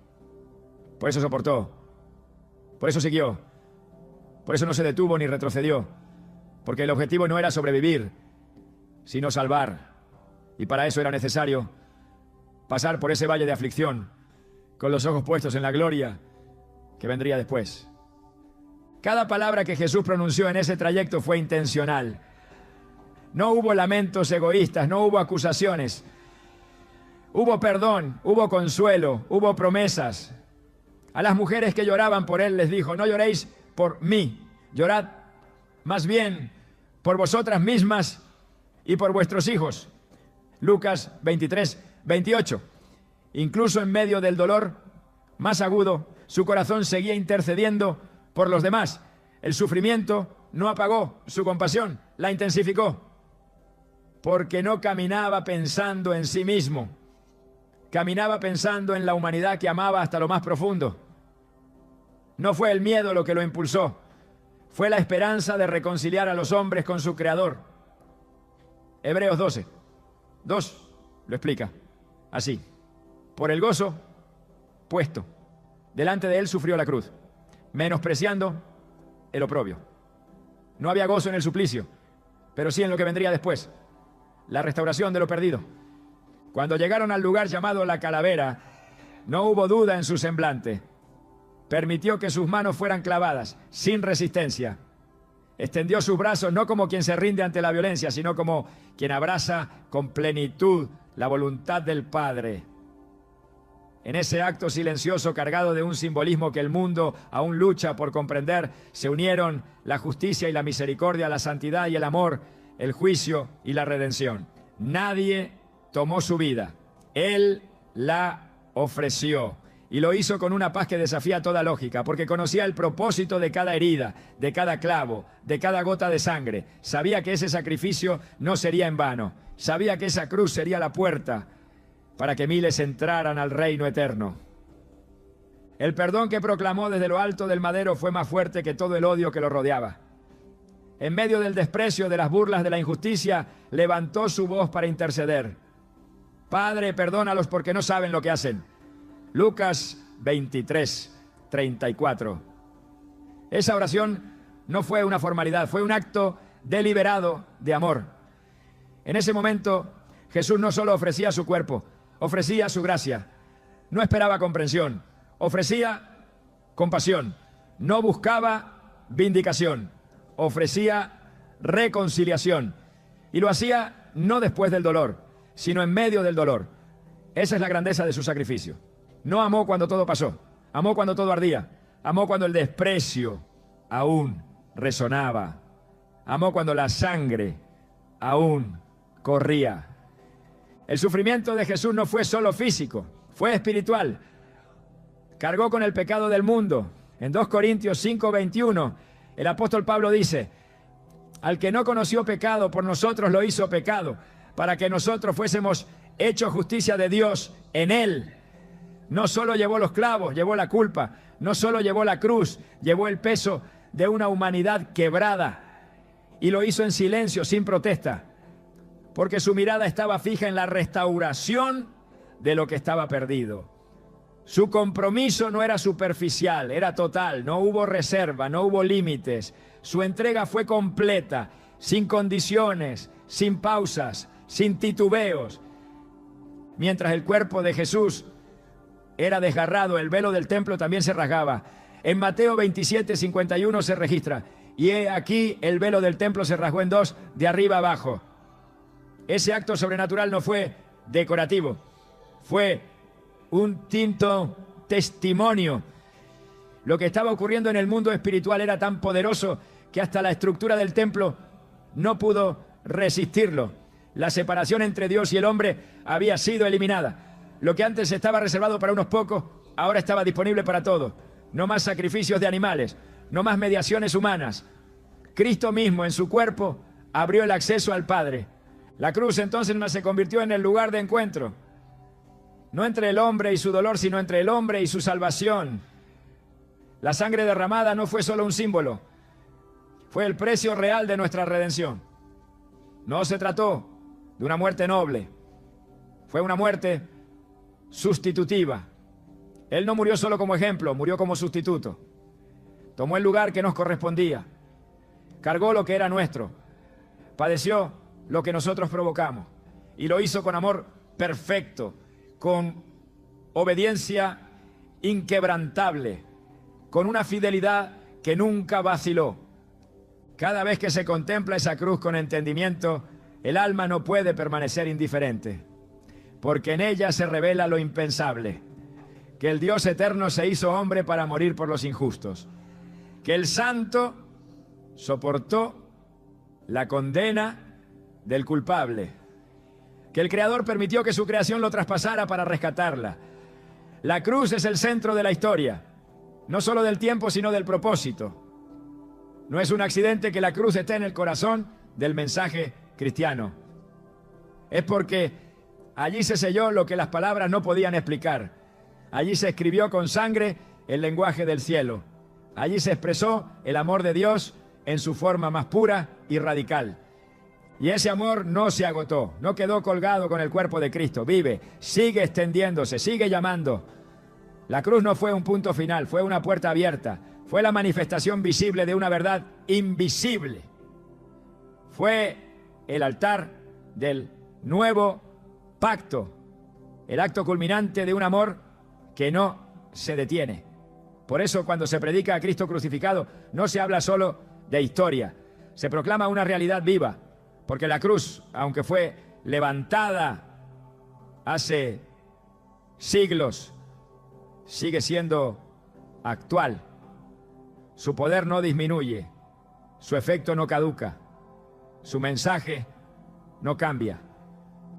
A: Por eso soportó, por eso siguió, por eso no se detuvo ni retrocedió, porque el objetivo no era sobrevivir, sino salvar. Y para eso era necesario pasar por ese valle de aflicción, con los ojos puestos en la gloria que vendría después. Cada palabra que Jesús pronunció en ese trayecto fue intencional. No hubo lamentos egoístas, no hubo acusaciones. Hubo perdón, hubo consuelo, hubo promesas. A las mujeres que lloraban por él les dijo: no lloréis por mí, llorad más bien por vosotras mismas y por vuestros hijos. Lucas 23, 28. Incluso en medio del dolor más agudo, su corazón seguía intercediendo por los demás. El sufrimiento no apagó su compasión, la intensificó, porque no caminaba pensando en sí mismo, caminaba pensando en la humanidad que amaba hasta lo más profundo. No fue el miedo lo que lo impulsó, fue la esperanza de reconciliar a los hombres con su Creador. Hebreos 12, 2 lo explica así: por el gozo puesto delante de él sufrió la cruz, menospreciando el oprobio. No había gozo en el suplicio, pero sí en lo que vendría después, la restauración de lo perdido. Cuando llegaron al lugar llamado la calavera, no hubo duda en su semblante. Permitió que sus manos fueran clavadas, sin resistencia. Extendió sus brazos no como quien se rinde ante la violencia, sino como quien abraza con plenitud la voluntad del Padre. En ese acto silencioso cargado de un simbolismo que el mundo aún lucha por comprender, se unieron la justicia y la misericordia, la santidad y el amor, el juicio y la redención. Nadie tomó su vida, Él la ofreció. Y lo hizo con una paz que desafía toda lógica, porque conocía el propósito de cada herida, de cada clavo, de cada gota de sangre. Sabía que ese sacrificio no sería en vano. Sabía que esa cruz sería la puerta para que miles entraran al reino eterno. El perdón que proclamó desde lo alto del madero fue más fuerte que todo el odio que lo rodeaba. En medio del desprecio, de las burlas, de la injusticia, levantó su voz para interceder. Padre, perdónalos porque no saben lo que hacen. Lucas 23, 34. Esa oración no fue una formalidad, fue un acto deliberado de amor. En ese momento, Jesús no solo ofrecía su cuerpo, ofrecía su gracia. No esperaba comprensión, ofrecía compasión. No buscaba vindicación, ofrecía reconciliación. Y lo hacía no después del dolor, sino en medio del dolor. Esa es la grandeza de su sacrificio. No amó cuando todo pasó, amó cuando todo ardía, amó cuando el desprecio aún resonaba, amó cuando la sangre aún corría. El sufrimiento de Jesús no fue solo físico, fue espiritual. Cargó con el pecado del mundo. En 2 Corintios 5:21, el apóstol Pablo dice: al que no conoció pecado, por nosotros lo hizo pecado, para que nosotros fuésemos hechos justicia de Dios en él. No solo llevó los clavos, llevó la culpa. No solo llevó la cruz, llevó el peso de una humanidad quebrada. Y lo hizo en silencio, sin protesta, porque su mirada estaba fija en la restauración de lo que estaba perdido. Su compromiso no era superficial, era total. No hubo reserva, no hubo límites. Su entrega fue completa, sin condiciones, sin pausas, sin titubeos. Mientras el cuerpo de Jesús era desgarrado, el velo del templo también se rasgaba. En Mateo 27:51 se registra: y he aquí el velo del templo se rasgó en dos, de arriba abajo. Ese acto sobrenatural no fue decorativo, fue un tinto testimonio. Lo que estaba ocurriendo en el mundo espiritual era tan poderoso que hasta la estructura del templo no pudo resistirlo. La separación entre Dios y el hombre había sido eliminada. Lo que antes estaba reservado para unos pocos, ahora estaba disponible para todos. No más sacrificios de animales, no más mediaciones humanas. Cristo mismo en su cuerpo abrió el acceso al Padre. La cruz entonces no se convirtió en el lugar de encuentro. No entre el hombre y su dolor, sino entre el hombre y su salvación. La sangre derramada no fue solo un símbolo, fue el precio real de nuestra redención. No se trató de una muerte noble, fue una muerte sustitutiva. Él no murió solo como ejemplo, murió como sustituto. Tomó el lugar que nos correspondía, cargó lo que era nuestro, padeció lo que nosotros provocamos y lo hizo con amor perfecto, con obediencia inquebrantable, con una fidelidad que nunca vaciló. Cada vez que se contempla esa cruz con entendimiento, el alma no puede permanecer indiferente, porque en ella se revela lo impensable, que el Dios eterno se hizo hombre para morir por los injustos, que el santo soportó la condena del culpable, que el Creador permitió que su creación lo traspasara para rescatarla. La cruz es el centro de la historia, no solo del tiempo, sino del propósito. No es un accidente que la cruz esté en el corazón del mensaje cristiano. Es porque allí se selló lo que las palabras no podían explicar. Allí se escribió con sangre el lenguaje del cielo. Allí se expresó el amor de Dios en su forma más pura y radical. Y ese amor no se agotó, no quedó colgado con el cuerpo de Cristo. Vive, sigue extendiéndose, sigue llamando. La cruz no fue un punto final, fue una puerta abierta. Fue la manifestación visible de una verdad invisible. Fue el altar del nuevo pacto, el acto culminante de un amor que no se detiene. Por eso cuando se predica a Cristo crucificado, no se habla solo de historia, se proclama una realidad viva, porque la cruz, aunque fue levantada hace siglos, sigue siendo actual. Su poder no disminuye, su efecto no caduca, su mensaje no cambia.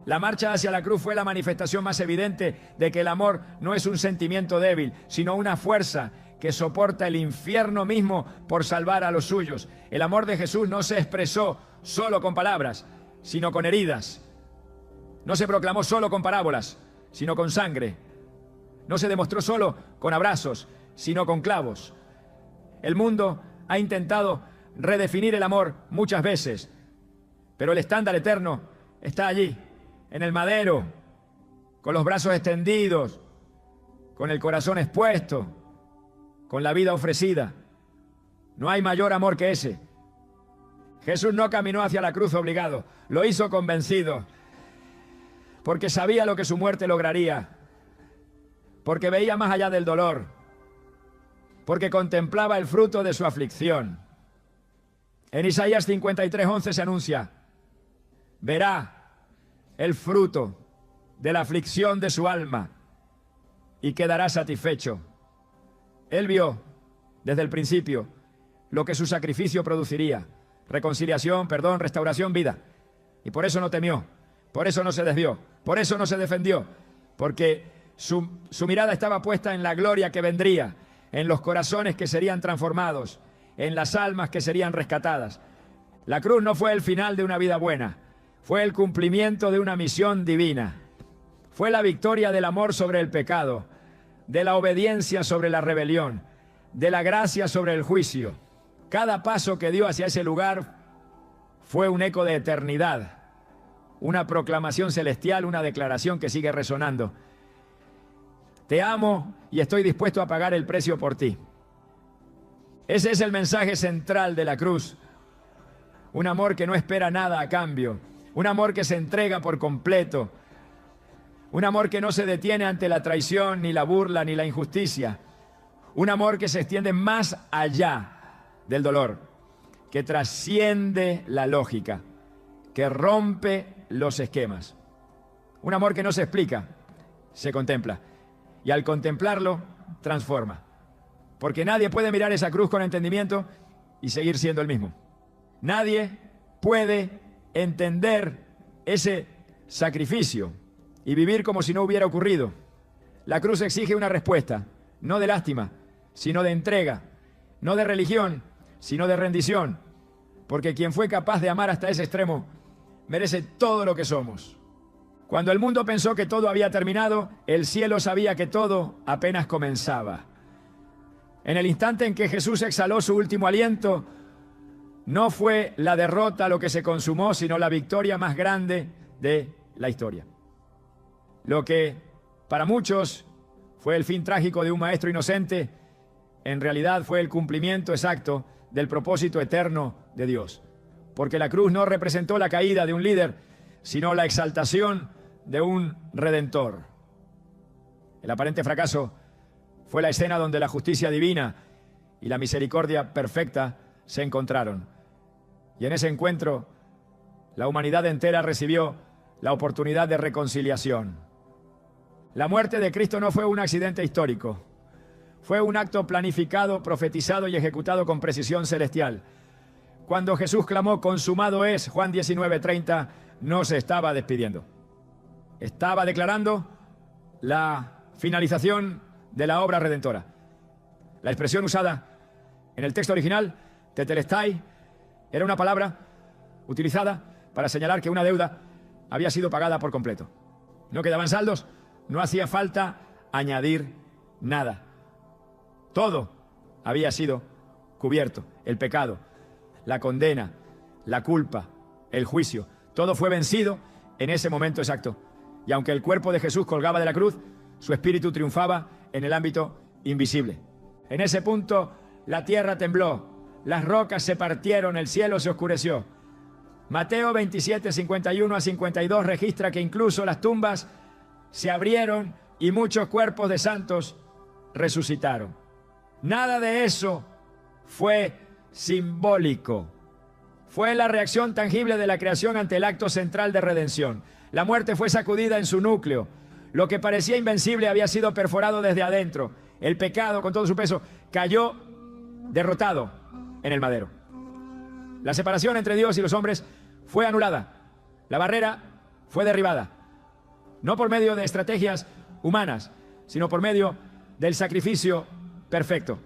A: La marcha hacia la cruz fue la manifestación más evidente de que el amor no es un sentimiento débil, sino una fuerza que soporta el infierno mismo por salvar a los suyos. El amor de Jesús no se expresó solo con palabras, sino con heridas. No se proclamó solo con parábolas, sino con sangre. No se demostró solo con abrazos, sino con clavos. El mundo ha intentado redefinir el amor muchas veces, pero el estándar eterno está allí, en el madero, con los brazos extendidos, con el corazón expuesto, con la vida ofrecida. No hay mayor amor que ese. Jesús no caminó hacia la cruz obligado, lo hizo convencido, porque sabía lo que su muerte lograría, porque veía más allá del dolor, porque contemplaba el fruto de su aflicción. En Isaías 53:11 se anuncia: verá el fruto de la aflicción de su alma y quedará satisfecho. Él vio desde el principio lo que su sacrificio produciría: reconciliación, perdón, restauración, vida. Y por eso no temió, por eso no se desvió, por eso no se defendió, porque su mirada estaba puesta en la gloria que vendría, en los corazones que serían transformados, en las almas que serían rescatadas. La cruz no fue el final de una vida buena, fue el cumplimiento de una misión divina. Fue la victoria del amor sobre el pecado, de la obediencia sobre la rebelión, de la gracia sobre el juicio. Cada paso que dio hacia ese lugar fue un eco de eternidad, una proclamación celestial, una declaración que sigue resonando. Te amo y estoy dispuesto a pagar el precio por ti. Ese es el mensaje central de la cruz. Un amor que no espera nada a cambio. Un amor que se entrega por completo. Un amor que no se detiene ante la traición, ni la burla, ni la injusticia. Un amor que se extiende más allá del dolor, que trasciende la lógica, que rompe los esquemas. Un amor que no se explica, se contempla. Y al contemplarlo, transforma. Porque nadie puede mirar esa cruz con entendimiento y seguir siendo el mismo. Nadie puede entender ese sacrificio y vivir como si no hubiera ocurrido. La cruz exige una respuesta, no de lástima, sino de entrega, no de religión, sino de rendición. Porque quien fue capaz de amar hasta ese extremo merece todo lo que somos. Cuando el mundo pensó que todo había terminado, el cielo sabía que todo apenas comenzaba. En el instante en que Jesús exhaló su último aliento, no fue la derrota lo que se consumó, sino la victoria más grande de la historia. Lo que para muchos fue el fin trágico de un maestro inocente, en realidad fue el cumplimiento exacto del propósito eterno de Dios. Porque la cruz no representó la caída de un líder, sino la exaltación de un redentor. El aparente fracaso fue la escena donde la justicia divina y la misericordia perfecta se encontraron. Y en ese encuentro, la humanidad entera recibió la oportunidad de reconciliación. La muerte de Cristo no fue un accidente histórico. Fue un acto planificado, profetizado y ejecutado con precisión celestial. Cuando Jesús clamó, consumado es, Juan 19:30, no se estaba despidiendo. Estaba declarando la finalización de la obra redentora. La expresión usada en el texto original, tetelestai, era una palabra utilizada para señalar que una deuda había sido pagada por completo. No quedaban saldos, no hacía falta añadir nada. Todo había sido cubierto. El pecado, la condena, la culpa, el juicio, todo fue vencido en ese momento exacto. Y aunque el cuerpo de Jesús colgaba de la cruz, su espíritu triunfaba en el ámbito invisible. En ese punto, la tierra tembló, las rocas se partieron, el cielo se oscureció. Mateo 27, 51 a 52 registra que incluso las tumbas se abrieron y muchos cuerpos de santos resucitaron. Nada de eso fue simbólico. Fue la reacción tangible de la creación ante el acto central de redención. La muerte fue sacudida en su núcleo. Lo que parecía invencible había sido perforado desde adentro. El pecado, con todo su peso, cayó derrotado en el madero. La separación entre Dios y los hombres fue anulada. La barrera fue derribada. No por medio de estrategias humanas, sino por medio del sacrificio perfecto.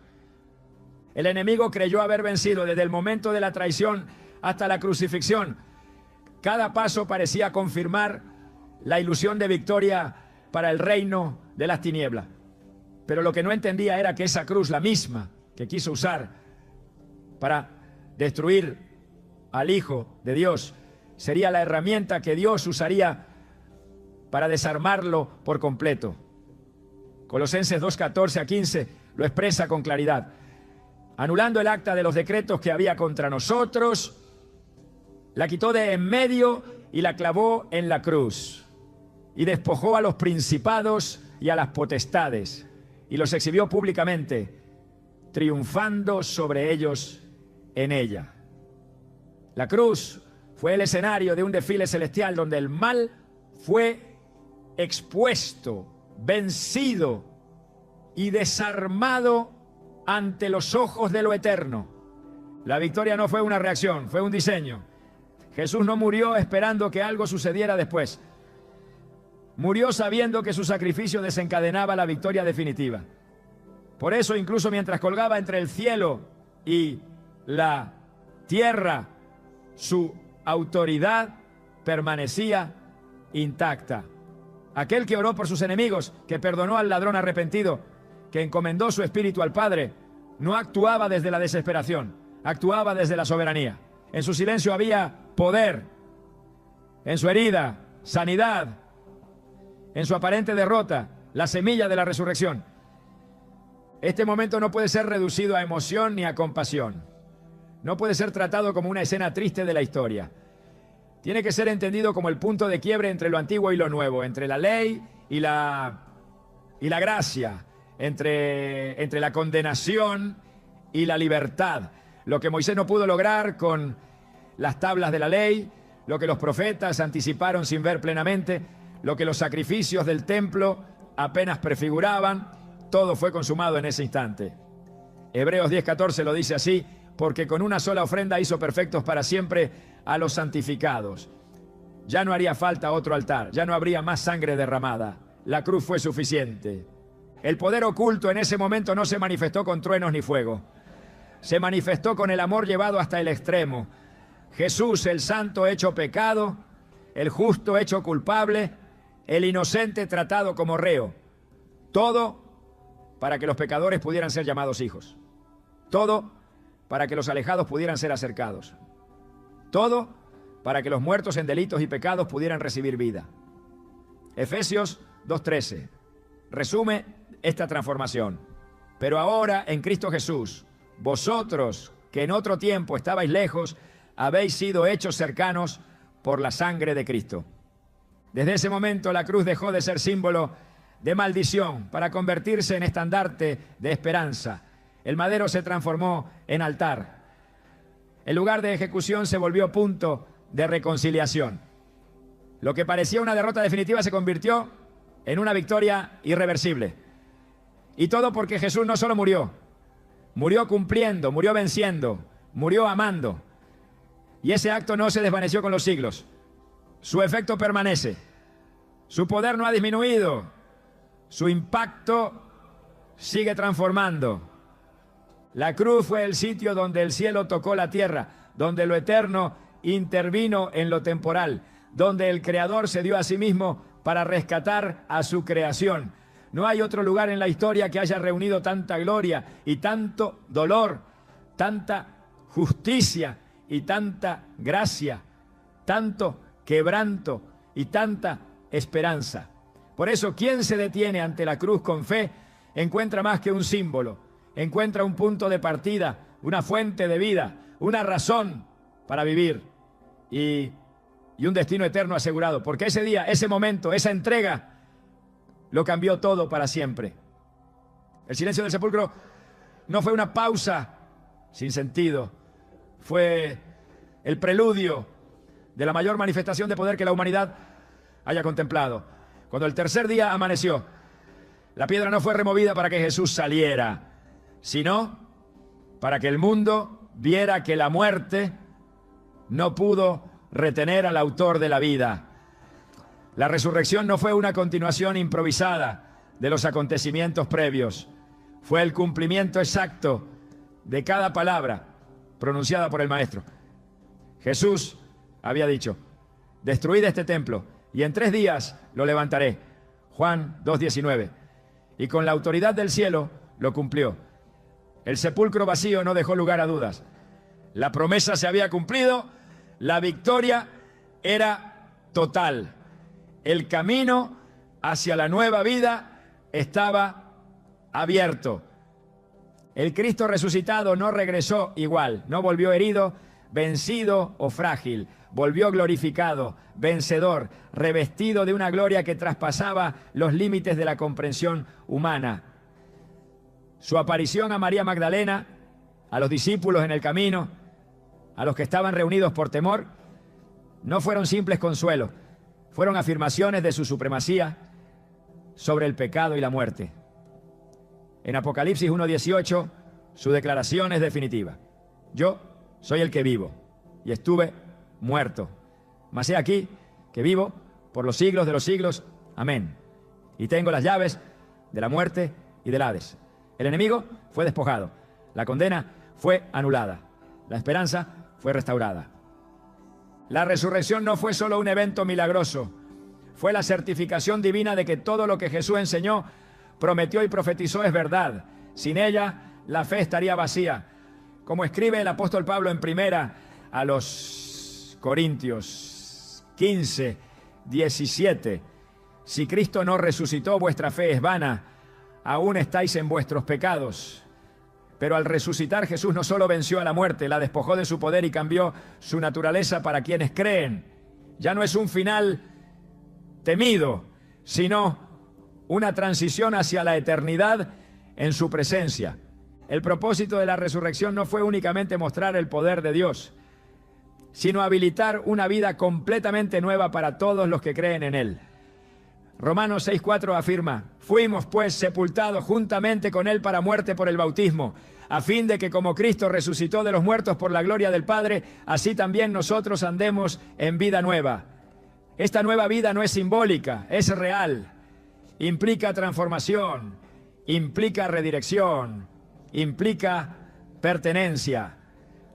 A: El enemigo creyó haber vencido desde el momento de la traición hasta la crucifixión. Cada paso parecía confirmar la ilusión de victoria para el reino de las tinieblas. Pero lo que no entendía era que esa cruz, la misma que quiso usar para destruir al Hijo de Dios, sería la herramienta que Dios usaría para desarmarlo por completo. Colosenses 2:14 a 15 lo expresa con claridad. Anulando el acta de los decretos que había contra nosotros, la quitó de en medio y la clavó en la cruz. Y despojó a los principados y a las potestades, y los exhibió públicamente, triunfando sobre ellos en ella. La cruz fue el escenario de un desfile celestial donde el mal fue expuesto, vencido y desarmado ante los ojos de lo eterno. La victoria no fue una reacción, fue un diseño. Jesús no murió esperando que algo sucediera después. Murió sabiendo que su sacrificio desencadenaba la victoria definitiva. Por eso, incluso mientras colgaba entre el cielo y la tierra, su autoridad permanecía intacta. Aquel que oró por sus enemigos, que perdonó al ladrón arrepentido, que encomendó su espíritu al Padre, no actuaba desde la desesperación, actuaba desde la soberanía. En su silencio había poder, en su herida, sanidad, en su aparente derrota, la semilla de la resurrección. Este momento no puede ser reducido a emoción ni a compasión. No puede ser tratado como una escena triste de la historia. Tiene que ser entendido como el punto de quiebre entre lo antiguo y lo nuevo, entre la ley y la gracia, entre la condenación y la libertad. Lo que Moisés no pudo lograr con las tablas de la ley, lo que los profetas anticiparon sin ver plenamente, lo que los sacrificios del templo apenas prefiguraban, todo fue consumado en ese instante. Hebreos 10:14 lo dice así: porque con una sola ofrenda hizo perfectos para siempre a los santificados. Ya no haría falta otro altar, ya no habría más sangre derramada. La cruz fue suficiente. El poder oculto en ese momento no se manifestó con truenos ni fuego. Se manifestó con el amor llevado hasta el extremo. Jesús, el santo hecho pecado, el justo hecho culpable, el inocente tratado como reo. Todo para que los pecadores pudieran ser llamados hijos. Todo para que los alejados pudieran ser acercados. Todo para que los muertos en delitos y pecados pudieran recibir vida. Efesios 2:13 resume esta transformación. Pero ahora en Cristo Jesús, vosotros que en otro tiempo estabais lejos, habéis sido hechos cercanos por la sangre de Cristo. Desde ese momento la cruz dejó de ser símbolo de maldición para convertirse en estandarte de esperanza. El madero se transformó en altar. El lugar de ejecución se volvió punto de reconciliación. Lo que parecía una derrota definitiva se convirtió en una victoria irreversible. Y todo porque Jesús no solo murió, murió cumpliendo, murió venciendo, murió amando. Y ese acto no se desvaneció con los siglos. Su efecto permanece. Su poder no ha disminuido. Su impacto sigue transformando. La cruz fue el sitio donde el cielo tocó la tierra, donde lo eterno intervino en lo temporal, donde el Creador se dio a sí mismo para rescatar a su creación. No hay otro lugar en la historia que haya reunido tanta gloria y tanto dolor, tanta justicia y tanta gracia, tanto quebranto y tanta esperanza. Por eso, quien se detiene ante la cruz con fe encuentra más que un símbolo, encuentra un punto de partida, una fuente de vida, una razón para vivir y un destino eterno asegurado. Porque ese día, ese momento, esa entrega lo cambió todo para siempre. El silencio del sepulcro no fue una pausa sin sentido, fue el preludio de la mayor manifestación de poder que la humanidad haya contemplado. Cuando el tercer día amaneció, la piedra no fue removida para que Jesús saliera, sino para que el mundo viera que la muerte no pudo retener al autor de la vida. La resurrección no fue una continuación improvisada de los acontecimientos previos. Fue el cumplimiento exacto de cada palabra pronunciada por el Maestro. Jesús había dicho: destruid este templo y en 3 días lo levantaré. Juan 2:19. Y con la autoridad del cielo lo cumplió. El sepulcro vacío no dejó lugar a dudas. La promesa se había cumplido, la victoria era total. El camino hacia la nueva vida estaba abierto. El Cristo resucitado no regresó igual, no volvió herido, vencido o frágil. Volvió glorificado, vencedor, revestido de una gloria que traspasaba los límites de la comprensión humana. Su aparición a María Magdalena, a los discípulos en el camino, a los que estaban reunidos por temor, no fueron simples consuelos, fueron afirmaciones de su supremacía sobre el pecado y la muerte. En Apocalipsis 1:18, su declaración es definitiva: yo soy el que vivo y estuve muerto, mas he aquí que vivo por los siglos de los siglos. Amén. Y tengo las llaves de la muerte y del Hades. El enemigo fue despojado, la condena fue anulada, la esperanza fue restaurada. La resurrección no fue solo un evento milagroso, fue la certificación divina de que todo lo que Jesús enseñó, prometió y profetizó es verdad. Sin ella, la fe estaría vacía. Como escribe el apóstol Pablo en primera a los Corintios 15:17, si Cristo no resucitó, vuestra fe es vana, aún estáis en vuestros pecados. Pero al resucitar, Jesús no solo venció a la muerte, la despojó de su poder y cambió su naturaleza para quienes creen. Ya no es un final temido, sino una transición hacia la eternidad en su presencia. El propósito de la resurrección no fue únicamente mostrar el poder de Dios, sino habilitar una vida completamente nueva para todos los que creen en Él. Romanos 6:4 afirma: fuimos pues sepultados juntamente con Él para muerte por el bautismo, a fin de que como Cristo resucitó de los muertos por la gloria del Padre, así también nosotros andemos en vida nueva. Esta nueva vida no es simbólica, es real. Implica transformación, implica redirección, implica pertenencia.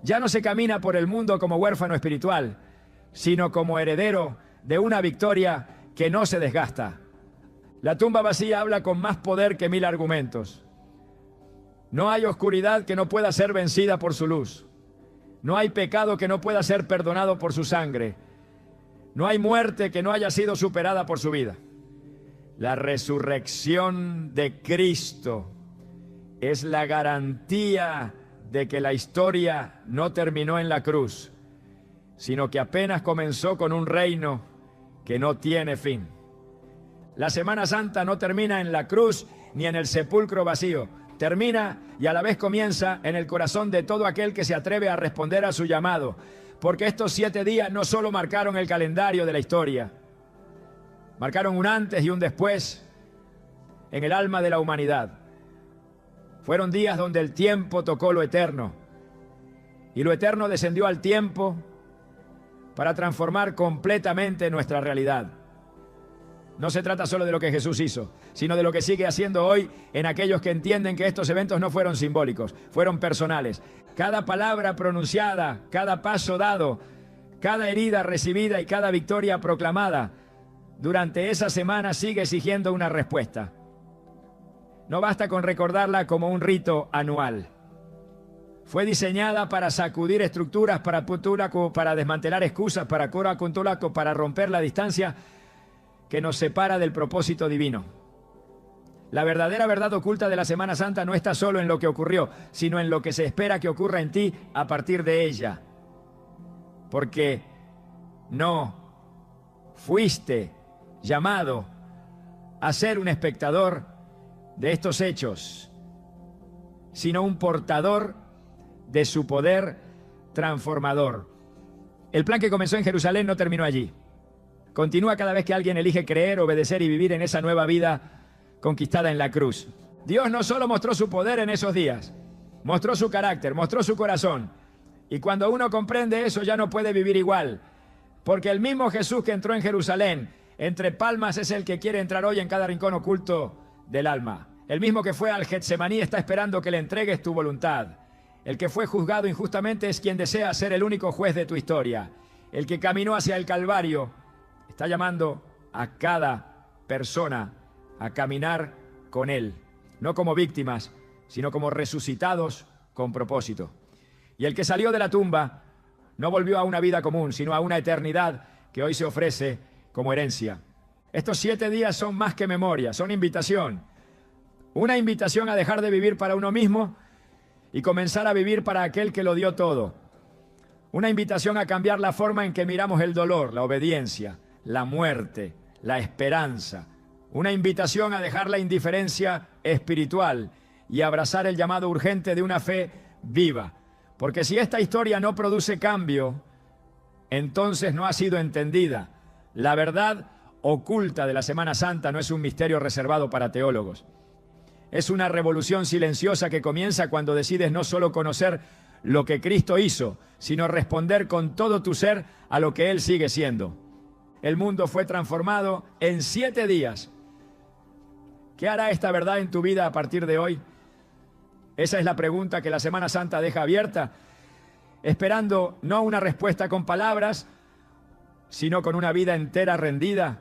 A: Ya no se camina por el mundo como huérfano espiritual, sino como heredero de una victoria que no se desgasta. La tumba vacía habla con más poder que 1000 argumentos. No hay oscuridad que no pueda ser vencida por su luz. No hay pecado que no pueda ser perdonado por su sangre. No hay muerte que no haya sido superada por su vida. La resurrección de Cristo es la garantía de que la historia no terminó en la cruz, sino que apenas comenzó con un reino que no tiene fin. La Semana Santa no termina en la cruz ni en el sepulcro vacío. Termina y a la vez comienza en el corazón de todo aquel que se atreve a responder a su llamado. Porque estos 7 días no solo marcaron el calendario de la historia, marcaron un antes y un después en el alma de la humanidad. Fueron días donde el tiempo tocó lo eterno y lo eterno descendió al tiempo para transformar completamente nuestra realidad. No se trata solo de lo que Jesús hizo, sino de lo que sigue haciendo hoy en aquellos que entienden que estos eventos no fueron simbólicos, fueron personales. Cada palabra pronunciada, cada paso dado, cada herida recibida y cada victoria proclamada durante esa semana sigue exigiendo una respuesta. No basta con recordarla como un rito anual. Fue diseñada para sacudir estructuras, para desmantelar excusas, para romper la distancia que nos separa del propósito divino. La verdadera verdad oculta de la Semana Santa no está solo en lo que ocurrió, sino en lo que se espera que ocurra en ti a partir de ella. Porque no fuiste llamado a ser un espectador de estos hechos, sino un portador de su poder transformador. El plan que comenzó en Jerusalén no terminó allí. Continúa cada vez que alguien elige creer, obedecer y vivir en esa nueva vida conquistada en la cruz. Dios no solo mostró su poder en esos días, mostró su carácter, mostró su corazón. Y cuando uno comprende eso ya no puede vivir igual, porque el mismo Jesús que entró en Jerusalén entre palmas es el que quiere entrar hoy en cada rincón oculto del alma. El mismo que fue al Getsemaní está esperando que le entregues tu voluntad. El que fue juzgado injustamente es quien desea ser el único juez de tu historia. El que caminó hacia el Calvario está llamando a cada persona a caminar con él, no como víctimas, sino como resucitados con propósito. Y el que salió de la tumba no volvió a una vida común, sino a una eternidad que hoy se ofrece como herencia. Estos 7 días son más que memoria, son invitación. Una invitación a dejar de vivir para uno mismo y comenzar a vivir para aquel que lo dio todo. Una invitación a cambiar la forma en que miramos el dolor, la obediencia, la muerte, la esperanza. Una invitación a dejar la indiferencia espiritual y abrazar el llamado urgente de una fe viva. Porque si esta historia no produce cambio, entonces no ha sido entendida. La verdad oculta de la Semana Santa no es un misterio reservado para teólogos. Es una revolución silenciosa que comienza cuando decides no solo conocer lo que Cristo hizo, sino responder con todo tu ser a lo que Él sigue siendo. El mundo fue transformado en 7 días. ¿Qué hará esta verdad en tu vida a partir de hoy? Esa es la pregunta que la Semana Santa deja abierta, esperando no una respuesta con palabras, sino con una vida entera rendida